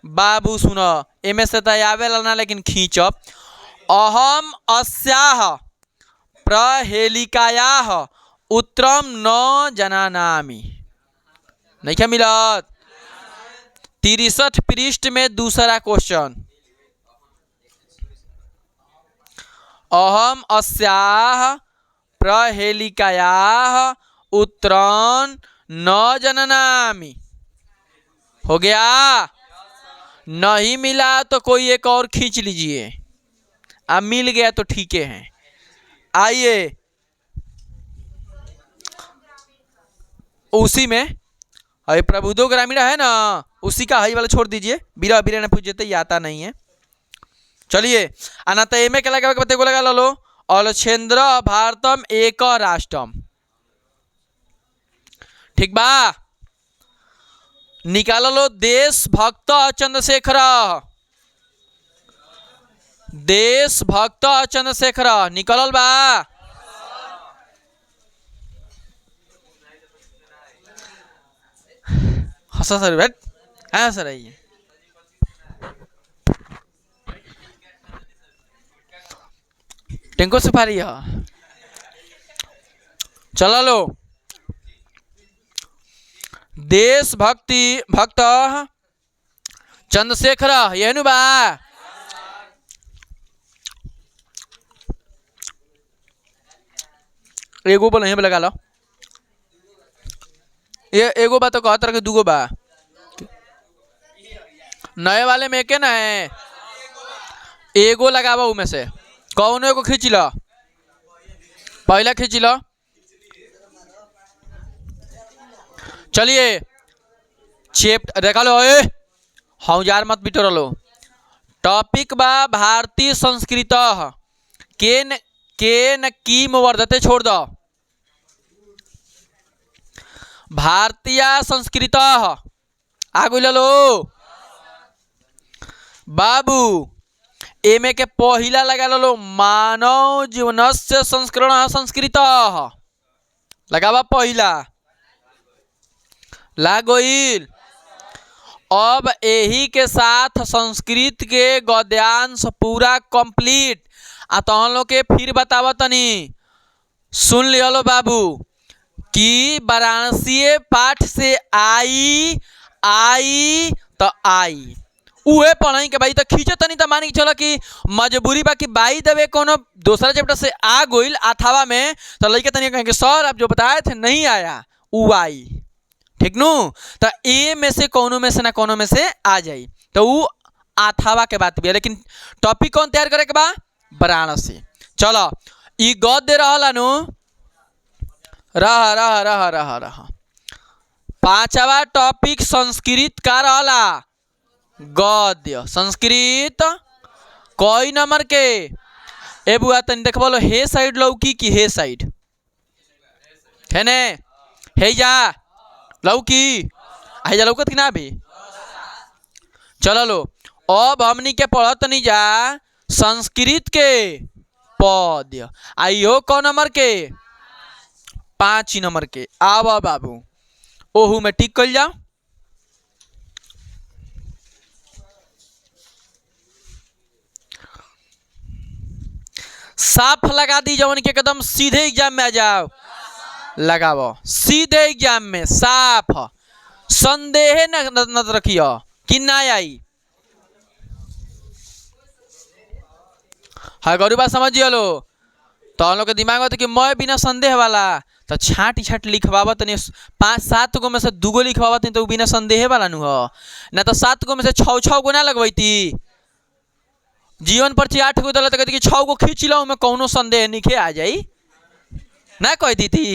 बाबू सुन एमे से आवेला ना लेकिन खींचब। अहम अस्याह प्रहेलिकायाः उत्तरम न जनानामि, नहीं क्या मिलत 63 पृष्ठ में दूसरा क्वेश्चन। अहम अस्याः प्रहेलिकायाः उत्तरं न जननामि, हो गया। नहीं मिला तो कोई एक और खींच लीजिए, अब मिल गया तो ठीक है। आइए उसी में अरे प्रबुद्धो ग्रामीण है ना, उसी का हाई वाला छोड़ दीजिए, बीरा बीरा ने पूछे ये आता नहीं है। चलिए अनाथ एम के लगा बते को लगा लो, अलक्षेन्द्र भारतम एक राष्ट्रम, ठीक बा। निकाल लो देशभक्त चंद्रशेखर, देशभक्त चंद्रशेखर निकलल बा। हंसा सर बैठ हाँ सर आइए। टेंको सुपारी है, चला लो। देशभक्ति भक्त चंद्रशेखर यह बा। एगो बोल नहीं लगा लो, ये एगो बा तो कहतर के दूगो बा, नए वाले में के ना है, एगो लगावा उमें से कौन एगो खींच लो, पहला खींच लो। चलिए चैप्टर देखा लो, हजार मत बिटोर लो। टॉपिक बा भारतीय संस्कृत केन कीम वर्धते, छोड़ दो। भारतीय संस्कृत आगु लो बाबू, एमे के पहिला लगा लो मानव जीवनस्य संस्करण संस्कृत, लगावा पहिला लागोइल। अब यही के साथ संस्कृत के गद्यांश पूरा कंप्लीट। आ तहन लोग के फिर बतावा तनी, सुन लियो बाबू कि वाराणसी पाठ से आई आई तो आई, उहे पढ़ाई के भाई तो खींचे तनी तो मान के चलो कि मजबूरी बा कि बाई देवे कोनो दूसरा चैप्टर से आ गोइल अथवा में तो लड़के तनी कहेंगे सर आप जो बताए थे नहीं आया उ आई, ठीक नु। तो ए में से कोनो में से ना कोनो में से आ जाई तो उ अथवा के बात भी है, लेकिन टॉपिक कौन तैयार करे के बा? वाराणसी। चलो ई गद्य रहला नु रह रह रह रह रह पांचवा टॉपिक संस्कृत का रहला गद्य। संस्कृत कोई नंबर के ए बुआ तनी देख बोलो हे साइड लौकी की हे साइड है ने हे जा लौकी है जा लौकत कि ना भी। चलो लो अब हमनी के पढ़त नहीं जा संस्कृत के पद्य आइयो कौन नंबर के? 5 नंबर के। आवा बाबू ओहू में टिक कर जाओ। साफ लगा दी जवन के एकदम सीधे एग्जाम में आ जाओ, लगाओ सीधे एग्जाम में साफ, संदेह न रखियो कि ना आई। हाँ गौरी बात समझिए लो तो हम लोग के दिमाग में कि मैं बिना संदेह वाला तो छाट छाट लिखवावत नहीं 5-7 गो में से 2 गो लिखवावत नहीं तो बिना संदेह वाला नु हो ना तो 7 गो में से 6 गो ना लगवैती। जीवन पर 8 गो दल तो कहती कि 6 गो खींच लो में कौनो संदेह निखे आ जाई ना कह दी थी।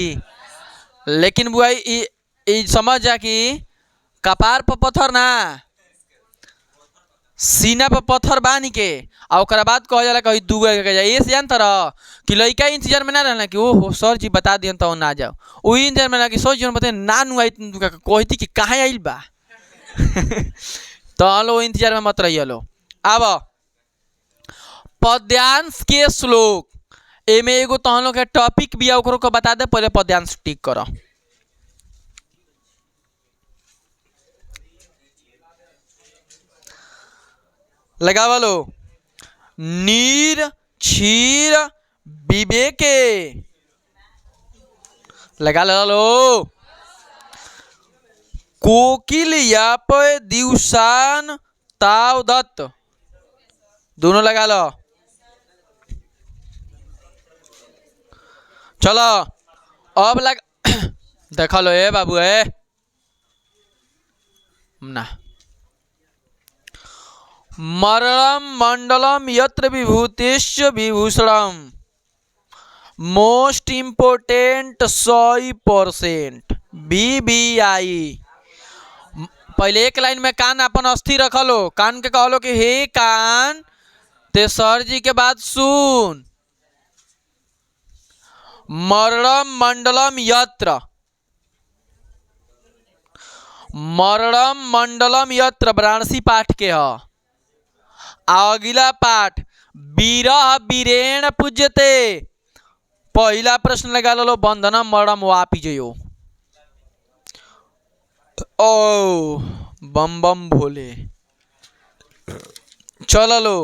लेकिन बुआई समझ जा कि कपार पर पत्थर ना सीना पर पत्थर बांध के और बाद कह जाला कहीं 2 गो के जाए। ये से जानता रह कि लड़का इंतजार में ना रहना कि ओहो सर जी बता दियन तो ना जाओ, वही इंतजार में ना कि सर जी बता ना नु आई कहती कि कहाँ आइल बा तो लो इंतजार में मत रहिए लो। अब पद्यांश के श्लोक एमे एगो तहन लोग के टॉपिक भी ओकरो को बता दे, पहले पद्यांश टिक करो। लगावा लो नीर क्षीर विवेके लगा लो कोकिल याप दिवसान ताव दत्त दोनों लगा लो। चलो अब देखा लो ए बाबू है ना मरणम मंडलम यत्र विभूतिश्च विभूषणम मोस्ट इम्पोर्टेंट 100% BBI। पहले एक लाइन में कान अपन अस्थिर रख लो, कान के कह लो कि हे कान ते सर जी के बात सुन। मरणम मंडलम यत्र, मरणम मंडलम यत्र वाराणसी पाठ के ह। अगला पाठ बीरह बीरेण पूज्यते। पहला प्रश्न लगा लो बंधनम मरणम वापी जयो। ओ बम बम भोले। चलो लो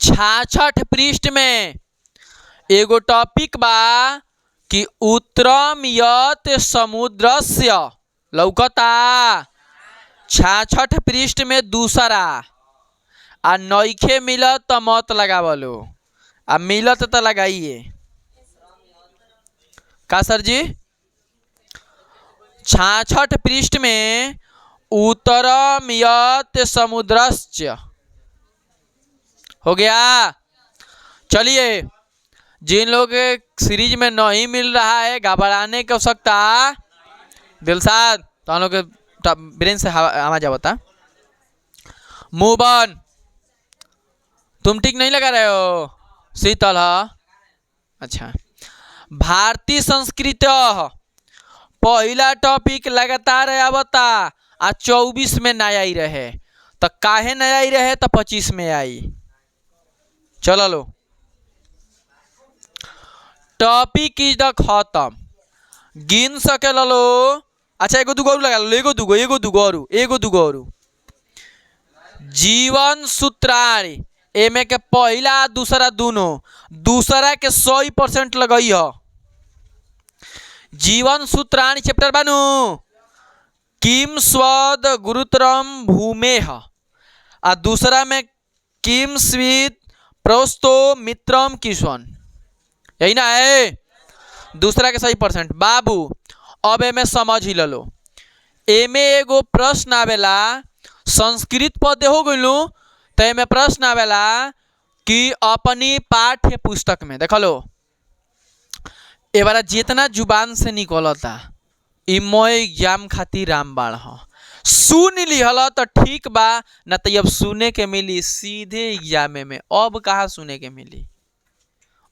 66 पृष्ठ में एगो टॉपिक बा कि उत्तरम यत समुद्रस्य लौकता 66 पृष्ठ में दूसरा आ नइखे मिलत तो मत लगावलो आ मिलत तो लगाइए का सर जी। 66 पृष्ठ में उत्तरम यत समुद्रस्य हो गया। चलिए जिन लोग सीरीज में नहीं मिल रहा है घबराने की आवश्यकता दिलसाद तो हम लोग ब्रेन से आवाज आवता। Move on. तुम ठीक नहीं लगा रहे हो शीतल है अच्छा। भारतीय संस्कृत पहला टॉपिक लगातार आवता आ 24 में नया आई रहे तो काहे नया आई रहे तो 25 में आई। चलो लो टॉपिक इज द खत्म गिन सके लो। अच्छा एगो दूगो लगा लो एगो दूगो जीवन सूत्राणी एमे के पहला दूसरा दोनों दूसरा के 100% लगई हो। जीवन सूत्राणी चैप्टर बानू किम स्वद गुरुतरम भूमेह, और दूसरा में किम स्वीत प्रोस्तो मित्रम किशन, यही ना है दूसरा के सही परसेंट। बाबू अब एमे समझ ही लो, एमे एगो प्रश्न आवेला, संस्कृत पद हो गइलू तो एमे प्रश्न आवेला कि अपनी पाठ्य पुस्तक में देख लो, ए बार जितना जुबान से निकलता ई मोय एग्जाम खातिर रामबाण ह, सुन लिहल तो ठीक बा, न तो अब सुने के मिली सीधे एग्जाम में। अब कहाँ सुने के मिली?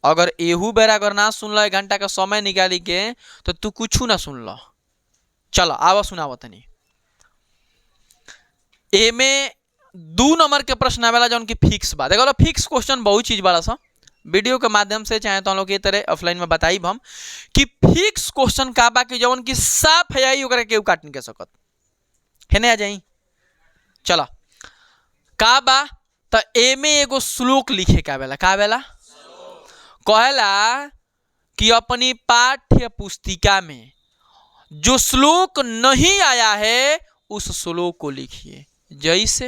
अगर एहू बेरा अगर ना सुन लो 1 घंटा का समय निकाली के तो तू कुछ ना सुन लो। चलो आवा सुनाव तनी। एमे 2 नंबर के प्रश्न आवेला जौन की फिक्स बा। देखो फिक्स क्वेश्चन बहुत चीज बड़ा सा, वीडियो के माध्यम से चाहे तो हम लोग ये तरह ऑफलाइन में बताई हम कि फिक्स क्वेश्चन का बा कि जौन की साफ है आई ओकरा केहू काट नहीं के सकत है। नहीं आ जाई चला का बा तो एमे एगो श्लोक लिखे का आवेला। का आवेला? कहेला कि अपनी पाठ्य पुस्तिका में जो श्लोक नहीं आया है उस श्लोक को लिखिए। जैसे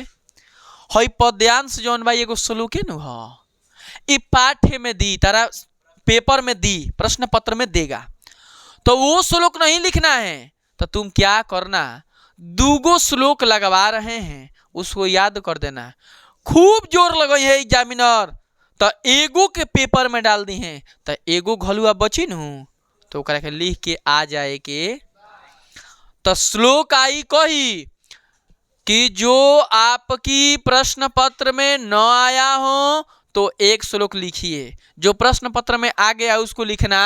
हई पद्यांश जौन बा एगो श्लोक है न, ई पाठ्य में दी, तारा पेपर में दी, प्रश्न पत्र में देगा, तो वो श्लोक नहीं लिखना है तो तुम क्या करना, 2 श्लोक लगवा रहे हैं उसको याद कर देना। खूब जोर लगे है एग्जामिनर तो एगो के पेपर में डाल दी हैं तो एगो घलुआ बची न तो ओकरा के लिख के आ जाए के। तो श्लोक आई कही कि जो आपकी प्रश्न पत्र में न आया हो तो 1 श्लोक लिखिए, जो प्रश्न पत्र में आ गया उसको लिखना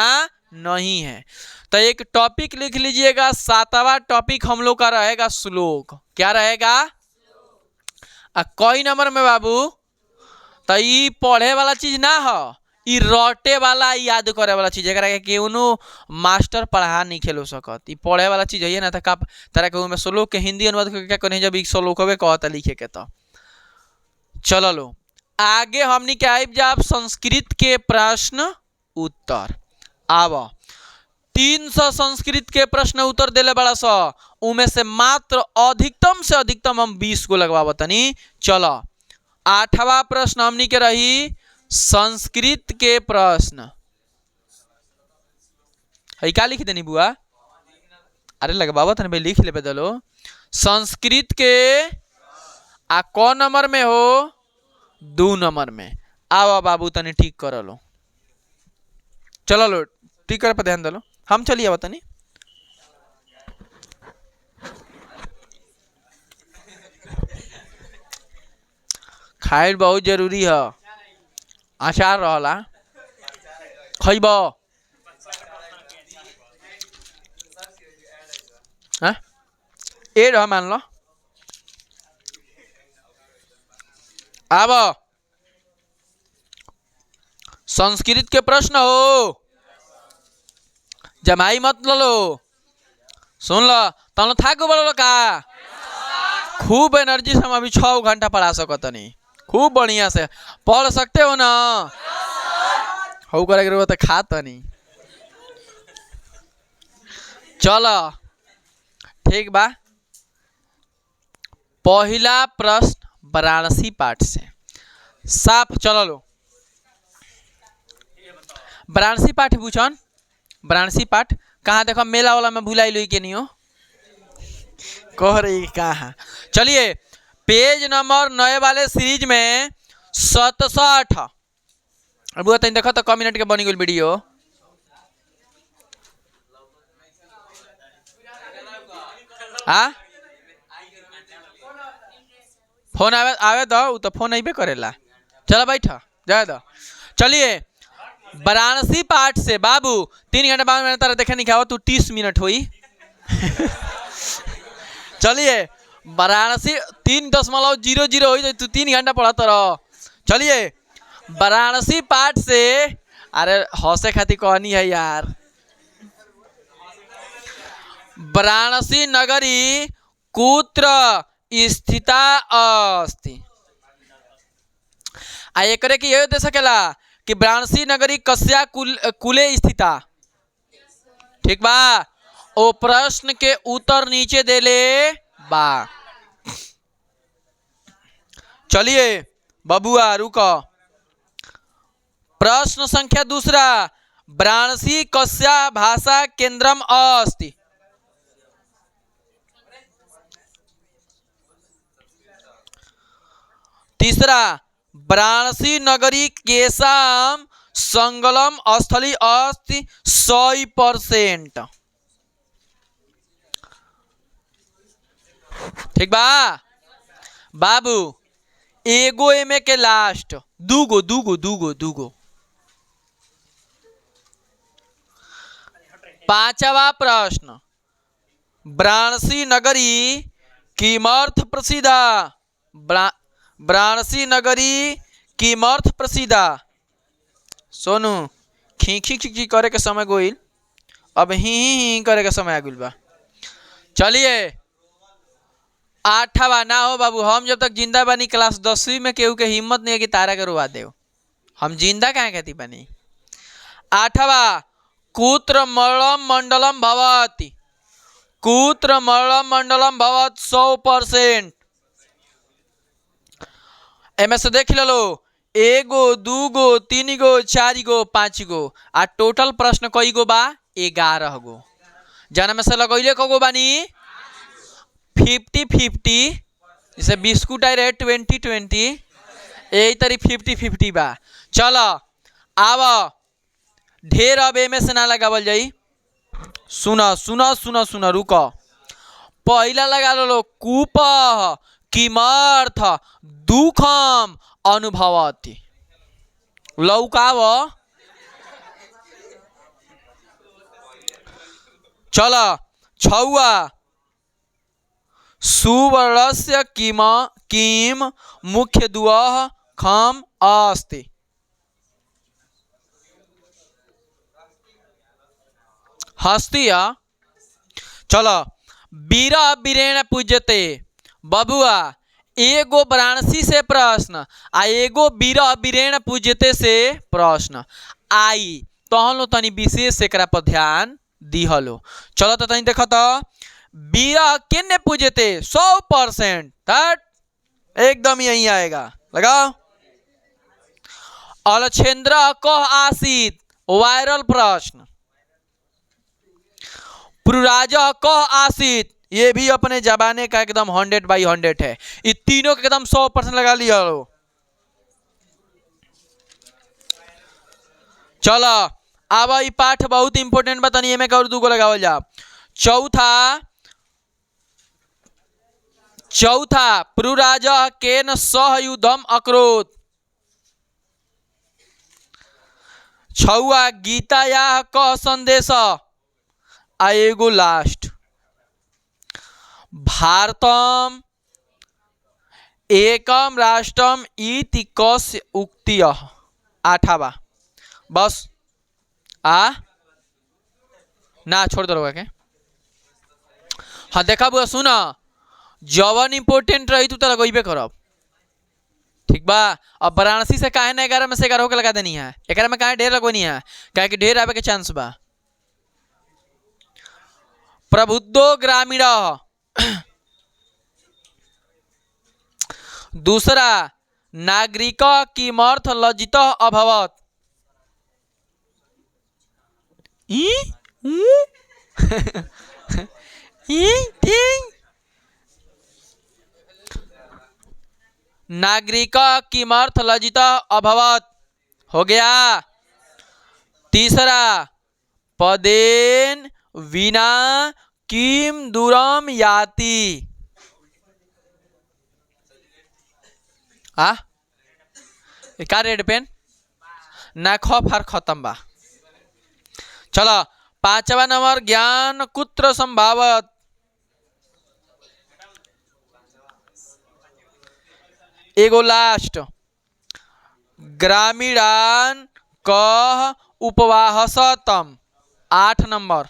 नहीं है। तो एक टॉपिक लिख लीजिएगा, 7वां टॉपिक हम लोग का रहेगा श्लोक। क्या रहेगा? कई नंबर में बाबू? तो ई पढ़े वाला चीज ना हो, ई रटे वाला, याद करे वाला चीज, एकरा के केउनो मास्टर पढ़ा नहीं खेलो सकत। ई पढ़े वाला चीज है ना। तो का तरह के में श्लोक के हिंदी अनुवाद करके क्या करें जब ई श्लोकवे कहता लिखे के। तो चलो लो आगे हमनी के आइब जाब संस्कृत के प्रश्न उत्तर। आव 300 संस्कृत के प्रश्न उत्तर देले बड़ा सा, उमें से मात्र अधिकतम से अधिकतम हम 20 को लगवाब तनी। चलो 8वां प्रश्न हमनी के रही संस्कृत के प्रश्न। है क्या लिख देनी बुआ? अरे लगवाब तनी भाई, लिख ले बदलो। संस्कृत के कौन नंबर में हो? 2 नंबर में। आओ बाबू तनी ठीक कर लो। चलो लो ठीक करे पर ध्यान दलो। हम चलिए आवा तनी। खाइल बहुत जरूरी है, अचार रहला खइब। ए रह मान लो। अब संस्कृत के प्रश्न हो, जमाई मत लो, सुन लो। तन था को बोलो का खूब एनर्जी से हम अभी 6 घंटा पढ़ा सकत नहीं, खूब बढ़िया से पढ़ सकते हो ना। हो करे तो खाता नहीं। चलो ठीक बा। पहला प्रश्न वाराणसी पाठ से साफ। चलो लो वाराणसी पाठ पूछन। वाराणसी पाठ कहाँ देखो मेला वाला में भुलाई लो के नहीं हो कह रही कहाँ। चलिए पेज नंबर 9 वाले सीरीज में 67। अब देखो तो क मिनट के बनी गई वीडियो। हाँ फोन आवे दो, तो फोन अबे करेला। चलो बैठ जाए दो। चलिए वाराणसी पाठ से बाबू 3 घंटे बाद मैंने तारा देखे नहीं खावा, तू 30 मिनट हुई। चलिए वाराणसी 3.00 हो जाए, तू 3 घंटा पढ़ाता रहो। चलिए वाराणसी पाठ से, अरे हौसे खाती कहनी है यार। वाराणसी नगरी कुत्र स्थिता अस्ति। आ एकरे की यही दे सकेला कि वाराणसी नगरी कस्या कुले स्थिता। ठीक बा। ओ प्रश्न के उत्तर नीचे देले बा। चलिए बबुआ रुको। प्रश्न संख्या दूसरा, वाराणसी कस्या भाषा केंद्रम अस्ति। तीसरा, वाराणसी नगरी केसाम संगलम स्थली अस्ति 100%। ठीक बा बाबू। एगो एमे के लास्ट दूगो दूगो दूगो दूगो। पांचवा प्रश्न, वाराणसी नगरी किमर्थ प्रसिद्धा। वाराणसी नगरी किमर्थ प्रसिद्धा। सोनू खी खी खी खी करे के समय गोइल, अब ही करे के समय आ गइल बा। चलिए आठवा ना हो बाबू, हम जब तक जिंदा बनी क्लास 10वीं में केहू के हिम्मत नहीं है कि तारा के रुआ दे। हम जिंदा कहाँ कहती बनी। आठवा, कुत्र मरणम मंडलम भवति। कुत्र मरणम मंडलम भवत 100%। एमे से देख लो, एगो दूगो तीन गो चार गो पाँच गो आ टोटल प्रश्न कई गो बा 11 गो। जना में से लगैले कगो बानी 50-50, जैसे बिस्कुट आई रहे 20-20, यही तरी 50-50 बा। चलो आव ढेर अब एमे से ना लगावल जाई। सुना सुना सुना सुना रुको। पहला लगा लो कूप किमर्थ दुखम अनुभवति। लौकाव। चलो छौआ, सुवर्णस्य किम मुख्य दुआह खम अस्ति। हस्तिया। चलो बीरा बीरेण पूज्यते। बबुआ एगो वाराणसी से प्रश्न आ एगो बीरा बीरेण पूज्यते से प्रश्न आई, तो हम लोग तनी विशेष एकरा पर ध्यान दिहलो। चलो तो तनी देखो तो बीरा किन्ने पूज्यते 100%, दैट एकदम यही आएगा। लगाओ। अलछेंद्र कह आसित, वायरल प्रश्न। पुरुराजा कह आसित, ये भी अपने जमाने का एकदम 100/100 है। ये तीनों के एकदम 100% लगा लिया लो। चलो अब ये पाठ बहुत इंपोर्टेंट बतानी है, मैं और दूगो लगावल जा। चौथा पुरुराजा केन सह युद्धम अक्रोध। छौआ गीता या कह संदेश। आ एगो लास्ट, भारतम एकम राष्ट्रम इति कस्य उक्तियः। आठवा बस ना छोड़ दो के। हाँ देखा बुआ सुना, जवन इंपोर्टेंट रही तू तो लगेबे करब। ठीक बा। अब वाराणसी से काहे ना 11 में से 11 के लगा देनी है। 11 में काहे ढेर लगवानी है, काहे कि ढेर आवे के चांस बा। प्रबुद्धो ग्रामीण। दूसरा, नागरिक किमर्थ लज्जित अभवत। नागरिक किमर्थ लज्जित अभवत हो गया। तीसरा, पदेन विना किम दूरम याति। का रेड पेन ना खफार खत्म बा। चलो पांचवा नंबर, ज्ञान कुत्र संभावत। एगो लास्ट, ग्रामीणान कह उपवासतम। 8 नंबर।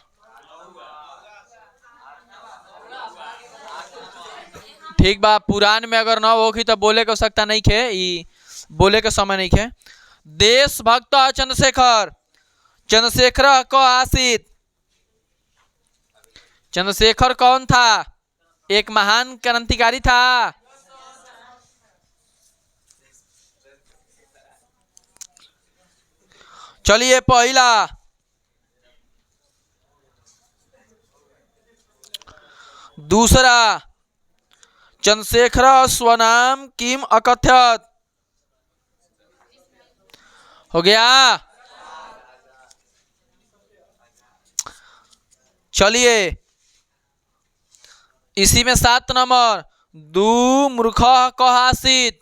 ठीक बा। पुराण में अगर न होगी तो बोले के सकता नहीं खे, बोले के समय नहीं खे। देशभक्त चंद्रशेखर, चंद्रशेखर को आसित। चंद्रशेखर कौन था? एक महान क्रांतिकारी था। चलिए पहला, दूसरा, चंद्रशेखर स्वनाम किम अकथ्यत। हो गया। चलिए इसी में 7 नंबर, दू मूर्ख कह आसित।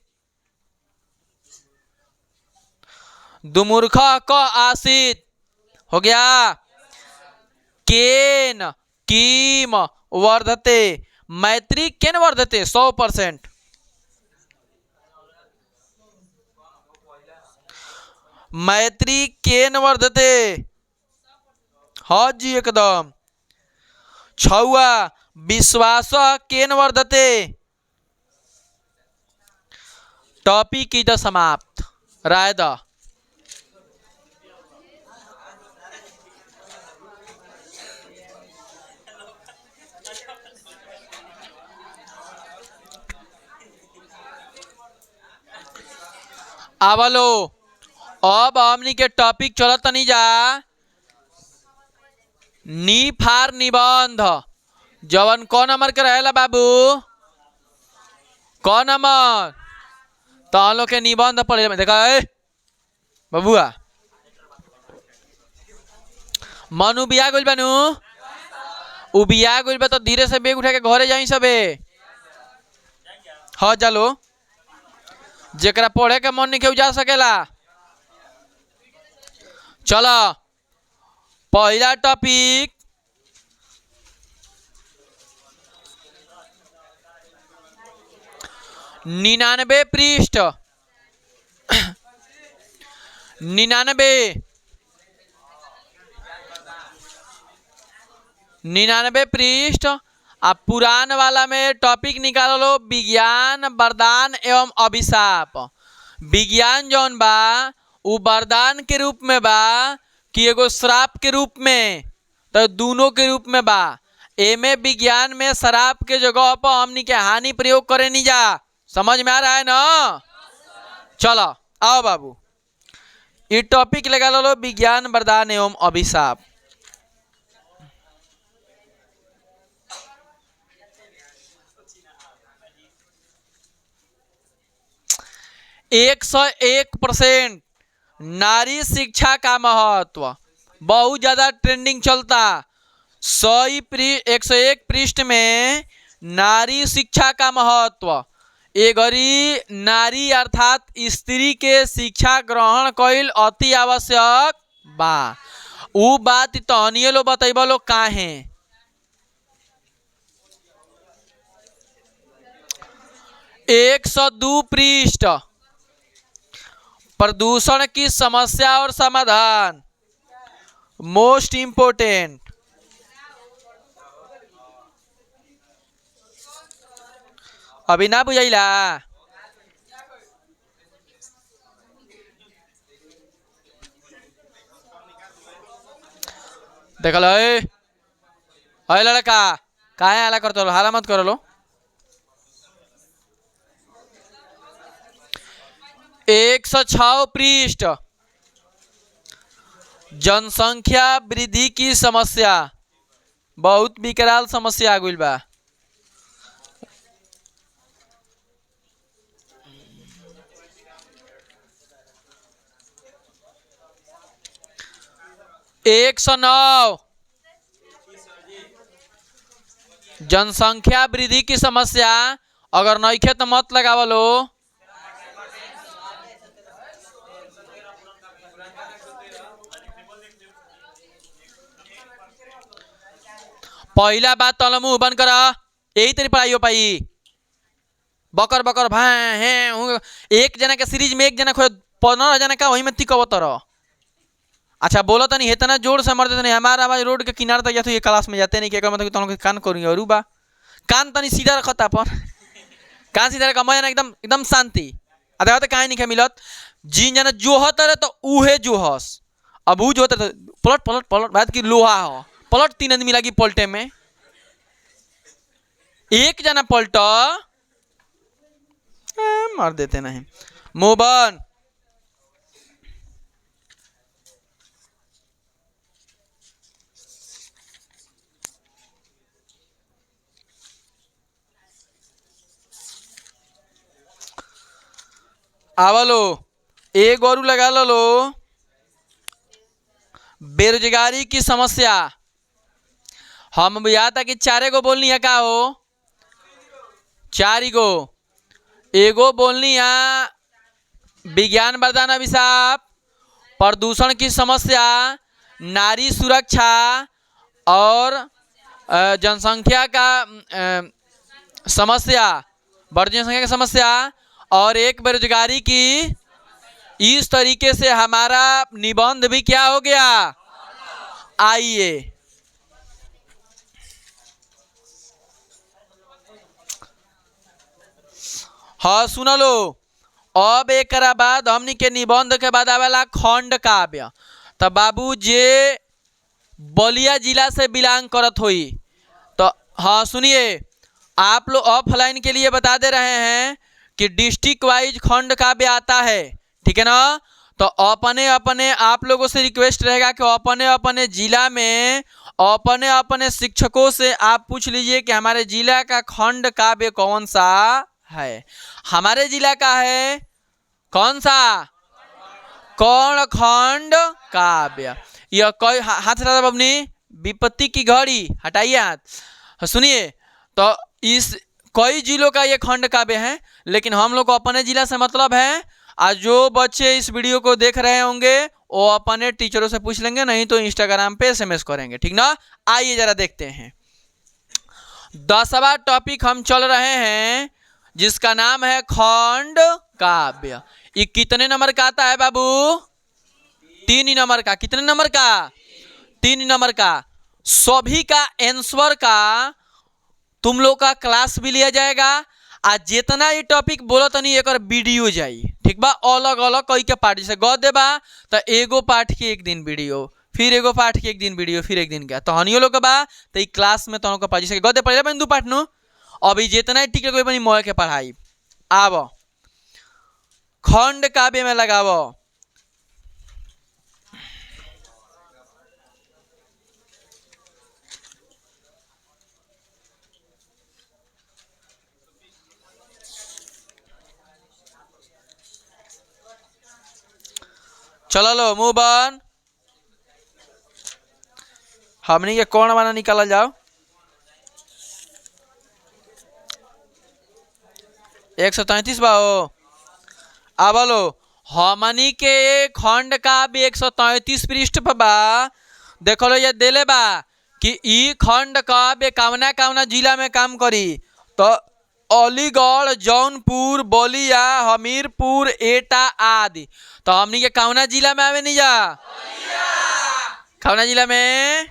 दुमूर्ख क आसित। हो गया। केन किम वर्धते, मैत्री केन वर्धते 100%। मैत्री केन वर्धते, हाँ जी एकदम। छुआ, विश्वास केन वर्धते। टॉपिक की द समाप्त, राय द। आवलो अब हमनी के टॉपिक चलत नहीं जा, निफार निबंध। जवन कौन नंबर के रहेला बाबू? कौन नंबर? तो हम लोग के निबंध पढ़े देखा बबुआ। मनु बिया गइल बानू, उ बिया गइल बा तो धीरे से बेग उठा के घरे जाई सबे। हाँ चलो, जेकरा पढ़े के मन नहीं जा सकेला। चलो पहला टॉपिक, निन्यानवे पृष्ठ, 99 पृष्ठ। आप पुरान वाला में टॉपिक निकाल लो, विज्ञान वरदान एवं अभिशाप। विज्ञान जौन बा उ वरदान के रूप में बा कि एगो श्राप के रूप में, तो दोनों के रूप में बा। एमे विज्ञान में श्राप के जगह पर हमनी के हानि प्रयोग करे नहीं जा। समझ में आ रहा है ना? चलो आओ बाबू, ये टॉपिक लगा लो, विज्ञान वरदान एवं अभिशाप। एक 101% नारी शिक्षा का महत्व बहुत ज्यादा ट्रेंडिंग चलता। 101 पृष्ठ में नारी शिक्षा का महत्व। ए घड़ी नारी अर्थात स्त्री के शिक्षा ग्रहण कईल अति आवश्यक बा। उ बात तहनिए लो बतैबो लो काहे। 102 पृष्ठ, प्रदूषण की समस्या और समाधान, मोस्ट इंपोर्टेंट। अभी ना बुझाइला? देख लो लड़का, काहे हाला करते लो? हाला मत करो लो। 106 पृष्ठ, जनसंख्या वृद्धि की समस्या, बहुत विकराल समस्या आ गइल बा। एक 109, जनसंख्या वृद्धि की समस्या। अगर नइखे तो मत लगावलो। पहला बात तो मुंह बंद करा, यही तेरी पढ़ाई हो पाई। बकर बकर भाई है, एक जना के सीरीज में एक जना खोज 15 जना का, वही में तिकव तर। अच्छा बोलो तो नहीं है तना जोर से मरते नहीं। हमारा आवाज रोड के किनारे तक जाते, ये क्लास में जाते नहीं क्या मतलब कि कान करूँगी और बा कान तनी सीधा रखता अपन। कान सीधा रखा मैं एकदम एकदम शांति। अरे तो कहीं नहीं मिलत जिन जना जो होता रहे तो उहे जो हस। अब वो जो होता पलट पलट पलट बात की लोहा हो पलट 3 आदमी लगी पलटे में। एक जना पलट मार देते नहीं। मोबन आवलो एक और लगा लो। बेरोजगारी की समस्या हम याद था कि चारे को बोलनी है का हो, चार गो एगो बोलनी है विज्ञान वरदान अभिशाप, प्रदूषण की समस्या, नारी सुरक्षा और जनसंख्या का समस्या, बढ़ती जनसंख्या की समस्या और एक बेरोजगारी की। इस तरीके से हमारा निबंध भी क्या हो गया। आइए हाँ सुन लो। अब एक बाद हमनी के निबंध के बाद आवेला खंड काव्य। तो बाबू जे बलिया जिला से बिलोंग करत हुई तो हाँ सुनिए, आप लोग ऑफलाइन के लिए बता दे रहे हैं कि डिस्ट्रिक्ट वाइज खंड काव्य आता है, ठीक है ना। तो अपने अपने आप लोगों से रिक्वेस्ट रहेगा कि अपने अपने जिला में अपने अपने शिक्षकों से आप पूछ लीजिए कि हमारे जिला का खंड काव्य कौन सा है। हमारे जिला का है कौन सा, कौन खंड काव्य। यह कोई हाथ हटा अपनी विपत्ति की घड़ी हटाइए हाथ। सुनिए तो इस कई जिलों का ये खंड काव्य है, लेकिन हम लोग को अपने जिला से मतलब है। आज जो बच्चे इस वीडियो को देख रहे होंगे वो अपने टीचरों से पूछ लेंगे, नहीं तो इंस्टाग्राम पे SMS करेंगे, ठीक ना। आइए जरा देखते हैं 10वां टॉपिक हम चल रहे हैं जिसका नाम है खंड काव्य। ये कितने नंबर का आता है बाबू, 3 नंबर का। कितने नंबर का, 3 नंबर का। सभी का आंसर का तुम लोग का क्लास भी लिया जाएगा। आज जितना ये टॉपिक बोलो तनी एक वीडियो जाई, ठीक बा। अलग अलग कई के पार्ट, जैसे गद्य बा तो एगो पाठ की एक दिन वीडियो, फिर एगो पाठ की एक दिन वीडियो, फिर एक दिन का। तो हनियो लोग बा तो ये क्लास में तो पाठ, जैसे गद्य पढ़े बन 2 पाठ नो, अभी जितना ठीक है बनी मोह के पढ़ाई। आब खंड काव्य में लगावो। चलो लो मुंह बन, हमनी के कौन बना निकाला जाओ। 133 बाओ। अब लो हमनी के खंड काव्य 133 पृष्ठ पर बा। देखो लो ये देले बा कि ई खंड काव्य कवना कवना जिला में काम करी। तो अलीगढ़, जौनपुर, बलिया, हमीरपुर, एटा आदि। तो हमनी के कवना जिला में आवे नहीं जा, कवना जिला में,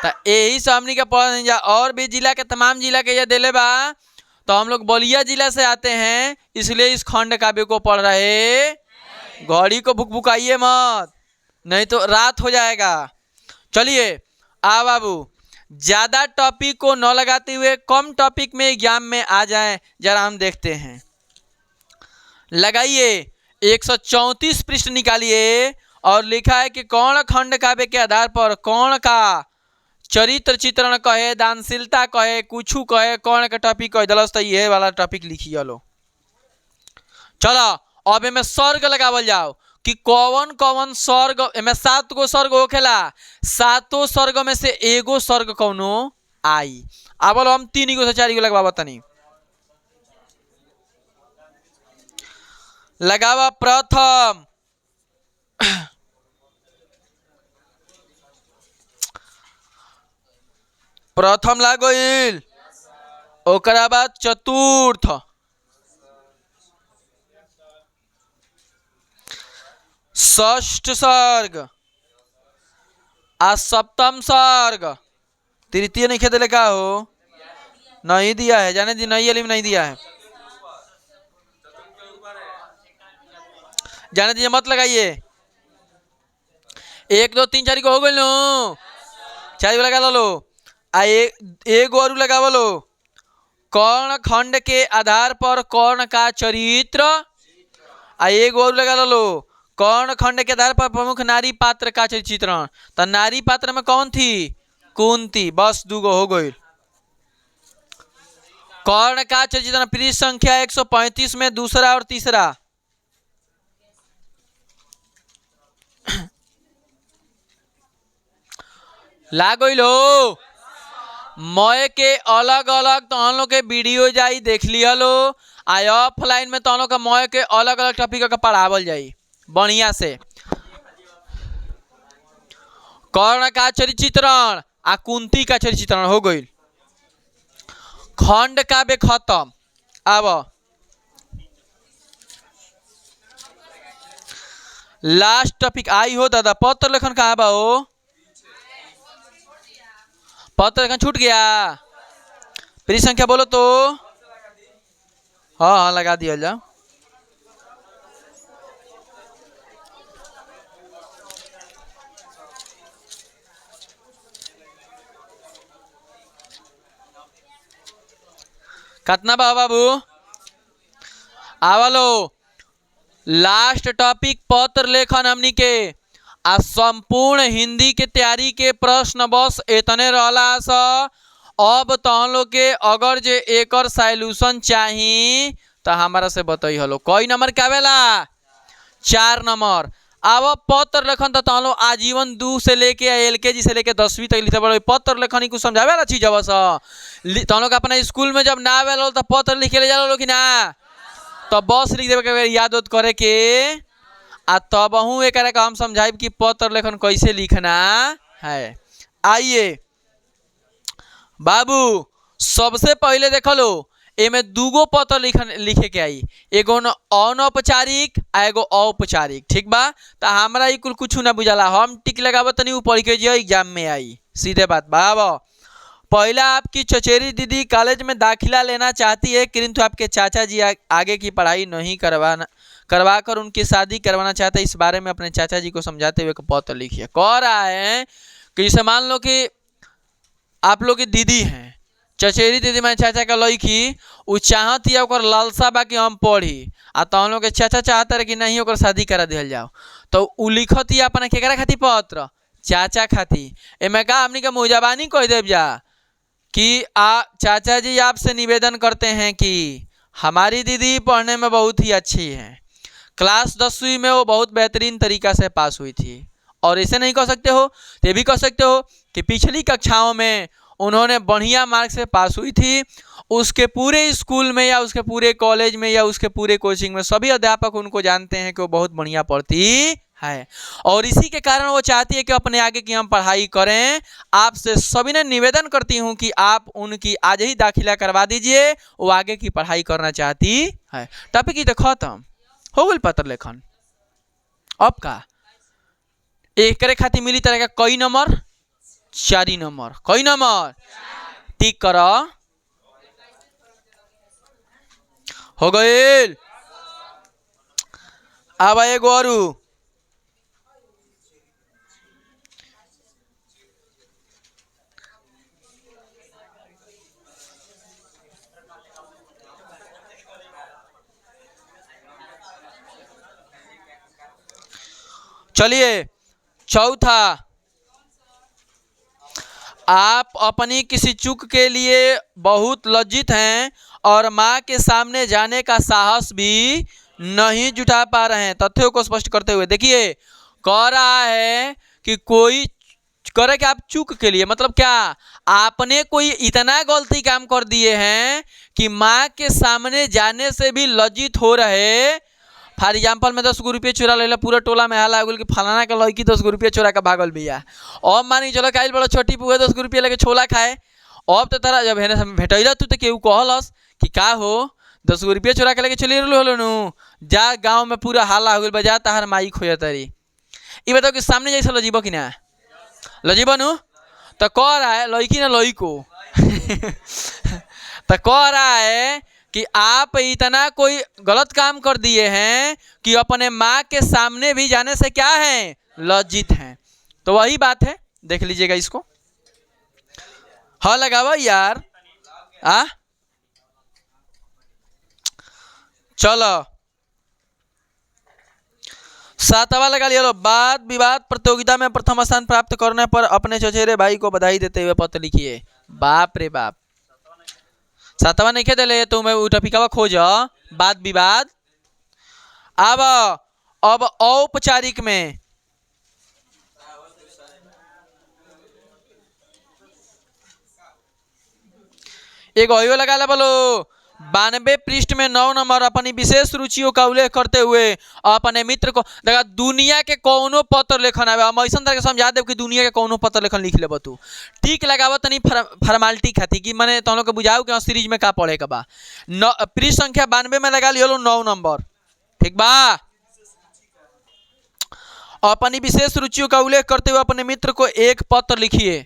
तो यही से हमनी के पढ़ नहीं जा। और भी जिला के तमाम जिला के ये देले बा। तो हम लोग बलिया जिला से आते हैं, इसलिए इस खंड काव्य को पढ़ रहे। घड़ी को भुकभुकाइए मत, नहीं तो रात हो जाएगा। चलिए आ बाबू, ज्यादा टॉपिक को न लगाते हुए कम टॉपिक में एग्जाम में आ जाएं, जरा हम देखते हैं। लगाइए 134 पृष्ठ निकालिए और लिखा है कि कौन खंड काव्य के आधार पर कौन का चरित्र चित्रण कहे, दानशीलता कहे, कुछ कहे, कौन का टॉपिक कहे दलस। तो ये वाला टॉपिक लिखिए लो। चलो अब में सर्ग लगावल जाओ कि कौन कौन सर्ग, में 7 गो सर्ग होखेला, 7 सर्ग में से एगो सर्ग कौनो आई। अब हम 3 गो से 4 गो लगवा तनी। लगावा प्रथम, प्रथम लागोइल, ओकरा बाद चतुर्थ, षष्ठ सर्ग आ सप्तम सर्ग। तृतीय नहीं खेदले का हो, नहीं दिया है, जाने दी नहीं, नहीं दिया है, जाने दीजिए, मत लगाइए। 1 2 3 4 को हो गई लो, 4 लगा लो। आ एक और लगावा लो, कर्ण खंड के आधार पर कर्ण का चरित्र, एक और लगा लो, कर्ण खंड के आधार पर प्रमुख नारी पात्र का चित्रण। तो नारी पात्र में कौन थी? कुंती। बस दूगो हो गई। कर्ण का चित्रण पृष्ठ संख्या 135 में दूसरा और तीसरा। ला गई लो। मय के अलग अलग तो हम लोग के वीडियो जाई देख लिया लो। आई ऑफलाइन में तो हम लोग का मय के अलग अलग टॉपिक का पढ़ावल जाई बढ़िया से। कर्ण का चरित्रण आ कुंती का चरित्रण हो गई। खंड का बे खत्म। अब लास्ट टॉपिक आई हो दादा, पत्र लेखन कहाँ बा हो? पत्र लेखन छूट गया। पृष्ठ संख्या बोलो तो। हाँ हाँ लगा दिया जा। कितना बा बाबू? आवलो लास्ट टॉपिक पत्र लेखन हमनी के आ संपूर्ण हिंदी के तैयारी के प्रश्न बस इतने रहला सा। अब तो हम लोग के अगर जे एकर सॉल्यूशन चाहिए तो हमारा से बताई हलो। कई नंबर के आवेला? 4 नंबर। अब पत्र लेखन तो हम लोग आजीवन 2 से लेके LKG से लेके 10वीं तक लिखे पड़े। पत्र लेखन ही कुछ समझावे वाला चीज बस। तो हम लोग अपना स्कूल में जब ना आवे तो पत्र लिखे ले जा लो कि ना, तो बस लिख देवे याद उद करे के आ तब एक हम समझाइब कि पत्र लेखन कैसे लिखना है। आइए बाबू, सबसे पहले देख लो एमे दूगो पत्र लिखे के आई, एगो अनौपचारिक आ एगो औपचारिक। ठीक बा? तो हमारा कुल कुछ ना बुझाला, हम टिक लगाब तनी ऊ पढ़ के जो एग्जाम में आई। सीधे बात बा। पहला, आपकी चचेरी दीदी कॉलेज में दाखिला लेना चाहती है किंतु आपके चाचा जी आगे की पढ़ाई नहीं करवा कर उनकी शादी करवाना चाहते हैं। इस बारे में अपने चाचा जी को समझाते हुए पत्र लिखिए। कह रहा है कि जैसे मान लो कि आप लोग की दीदी हैं, चचेरी दीदी मैं चाचा का लड़की, वो चाहती है ओकर लालसा बा कि हम पढ़ी आ तो हम लोग के चाचा चाहते रहे कि नहीं ओकर शादी करा दिया जाओ, तो उ लिखती है अपना केकरा खाती पत्र? चाचा खाती। एमे का हमनी के मुजबानी कह देव जा कि चाचा जी आपसे निवेदन करते हैं कि हमारी दीदी पढ़ने में बहुत ही अच्छी है, क्लास 10वीं में वो बहुत बेहतरीन तरीका से पास हुई थी। और ऐसे नहीं कह सकते हो तो ये भी कह सकते हो कि पिछली कक्षाओं में उन्होंने बढ़िया मार्क से पास हुई थी। उसके पूरे स्कूल में या उसके पूरे कॉलेज में या उसके पूरे कोचिंग में सभी अध्यापक उनको जानते हैं कि वो बहुत बढ़िया पढ़ती है और इसी के कारण वो चाहती है कि अपने आगे की हम पढ़ाई करें। आपसे सभी ने निवेदन करती हूँ कि आप उनकी आज ही दाखिला करवा दीजिए, वो आगे की पढ़ाई करना चाहती है। टॉपिक ही तो खत्म हो गई पत्र लेखन। अब का एक खातिर मिली तरह का कई नंबर? 4 नंबर। कई नंबर? टिक कर हो गए। अब एगो और चलिए चौथा, आप अपनी किसी चूक के लिए बहुत लज्जित हैं और मां के सामने जाने का साहस भी नहीं जुटा पा रहे हैं। तथ्यों को स्पष्ट करते हुए देखिए, कह रहा है कि कोई करे कि आप चूक के लिए मतलब क्या, आपने कोई इतना गलती काम कर दिए हैं कि माँ के सामने जाने से भी लज्जित हो रहे। फॉर एग्जाम्पल में 10 रुपये चुरा ले, पूरा टोला में हाला कि फलाना का लड़की 10 रुपये चुरा के भागल भैया। अब मानी चलो काल बड़ा छोटी पुआ 10 रुपये लेके छोला खाए। अब तो तारा जब भेटैला तू तो केहू कहलस कि का हो 10 रुपये चुरा के लेके चली रहलो नु, जा गाँव में पूरा हाला हो गई, बजा तहार माई खोया तरी। ये बताओ कि सामने जैसे लजीबो कि ना लजीबो नु? तो कह रहा है लड़की ना लई को तो कह रहा है कि आप इतना कोई गलत काम कर दिए हैं कि अपने माँ के सामने भी जाने से क्या है, लज्जित हैं। तो वही बात है, देख लीजिएगा इसको। हाँ लगावा यार। चलो 7वां लगा लिया लो। वाद विवाद प्रतियोगिता में प्रथम स्थान प्राप्त करने पर अपने चचेरे भाई को बधाई देते हुए पत्र लिखिए। बाप रे बाप, 7वां नहीं खेदे ले तो मैं टॉपिकवा खोज वाद विवाद। अब औपचारिक में एक ओयो लगा ला बोलो। 92 पृष्ठ में 9 नंबर अपनी विशेष रुचियों का उल्लेख करते हुए अपने मित्र को देखा दुनिया के कौनो पत्र लेखन आवे। हम ऐसा तरह समझा देव कि दुनिया के कौनो पत्र लेखन लिख ले तू ठीक लगाव तनी फॉर्मेलिटी खाती कि मैंने तुम लोग के बुझाओ कि सीरीज में का पढ़े का बा। पृष्ठ संख्या 92 में लगा लियो 9 नंबर। ठीक बा। अपनी विशेष रुचियों का उल्लेख करते हुए अपने मित्र को एक पत्र लिखिए।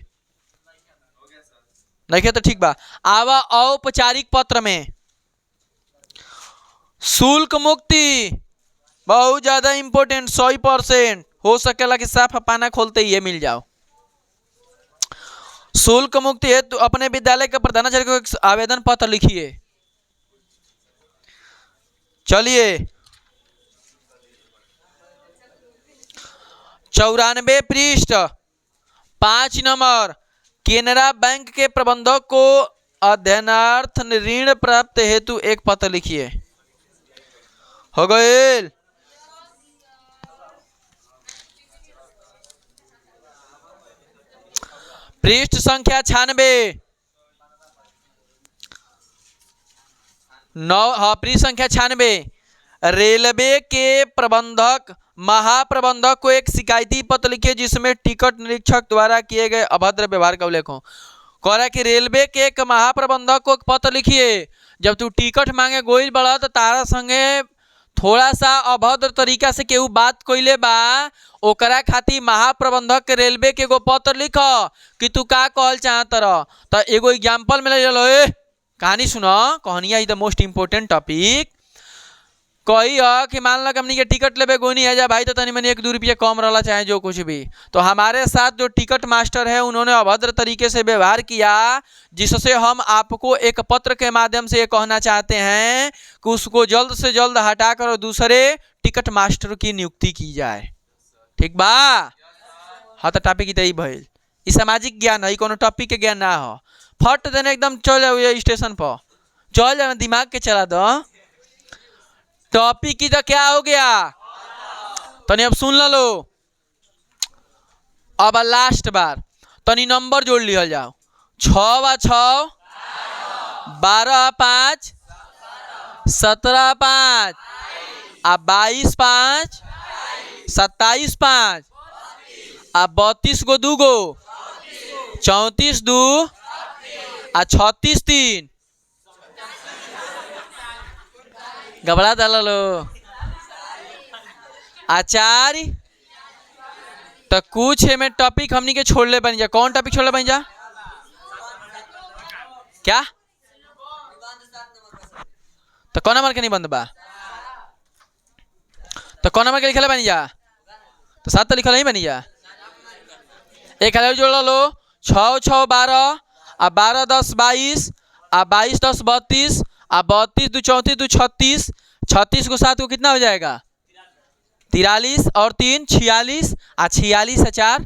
नहीं तो ठीक बा। आवा औपचारिक पत्र में शुल्क मुक्ति बहुत ज्यादा इंपोर्टेंट 100% हो सकेला कि साफ पाना खोलते ही ये मिल जाओ। शुल्क मुक्ति है तो अपने विद्यालय के प्रधानाचार्य को एक आवेदन पत्र लिखिए। चलिए 94 पृष्ठ 5 नंबर केनरा बैंक के प्रबंधक को अध्ययनार्थ ऋण प्राप्त हेतु एक पत्र लिखिए। हो गए। पृष्ठ संख्या 96 पृष्ठ संख्या 96 रेलवे के प्रबंधक महाप्रबंधक को एक शिकायती पत्र लिखिए जिसमें टिकट निरीक्षक द्वारा किए गए अभद्र व्यवहार का उल्लेख हो। कह रहा है कि रेलवे के एक महाप्रबंधक को एक पत्र लिखिए। जब तू टिकट मांगे गोइल बड़ा तो तारा संगे थोड़ा सा अभद्र तरीका से केहू बात कइले बा ओकरा खातिर महाप्रबंधक के रेलवे के एगो पत्र लिख कि तू का कहल चाहत रह। तो एगो एग्जाम्पल में ले लो। कहानी सुनो। कहानिया is the most important topic. कही कि मान लो हमनी के टिकट लेवे गोनी है जा भाई तो तनी मनी 1-2 रुपये कम रहा चाहे जो कुछ भी। तो हमारे साथ जो टिकट मास्टर है उन्होंने अभद्र तरीके से व्यवहार किया जिससे हम आपको एक पत्र के माध्यम से ये कहना चाहते हैं कि उसको जल्द से जल्द हटाकर दूसरे टिकट मास्टर की नियुक्ति की जाए। ठीक बा। हाँ तो टॉपिक ही भइल। ई सामाजिक ज्ञान है, कोनो टॉपिक के ज्ञान ना हो। फट देने एकदम चल जाओ स्टेशन पर चल जाना दिमाग के चला दो। टॉपिक की तो क्या हो गया तनी अब सुन लो। अब लास्ट बार तनी नंबर जोड़ लिया जाओ। 6×6 12×5 17×5 22×5 27×5 32 गो 2 गो 34×2 36×3 घबरा डालो आचार्य। तो कुछ है में टॉपिक हमनी के छोड़ ले बन जा। कौन टॉपिक छोड़ ले बन जा? क्या तो कौन नंबर के नहीं बंद बा? तो कौन नंबर के लिखले बन जा? तो 7 तो लिखल नहीं बनी जा। एक हजार जोड़ लो। 6×6 12 और 12×10 22 और 22×10 32 और 32×2 34 36 36 को 7 को कितना हो जाएगा? 43 और 3 46 और 46 और 4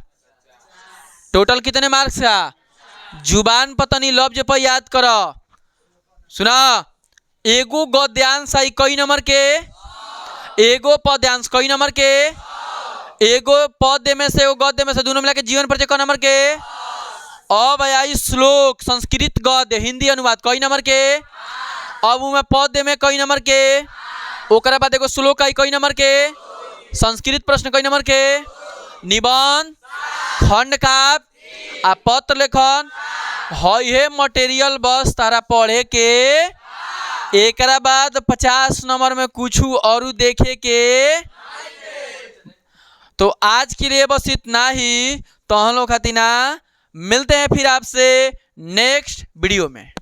टोटल कितने मार्क्स का? जुबान पतनी लफ्ज पर याद करो। सुना एगो गद्यांश है कई नंबर के? एगो पद्यांश कई नंबर के? एगो पद में से एगो गद्य में से दोनों मिला के जीवन परिचय कई नंबर के? अब आई श्लोक संस्कृत गद्य हिंदी अनुवाद कई नंबर के? अब में पद में कई नंबर के? ओकरा बाद एगो श्लोक आई कई नंबर के? संस्कृत प्रश्न कई नंबर के? निबंध खंड काव्य आ पत्र लेखन है मटेरियल बस तारा पढ़े के। एकरा बाद 50 नंबर में कुछ और देखे के। तो आज के लिए बस इतना ही। तो हम लोग खातिर ना मिलते हैं फिर आपसे नेक्स्ट वीडियो में।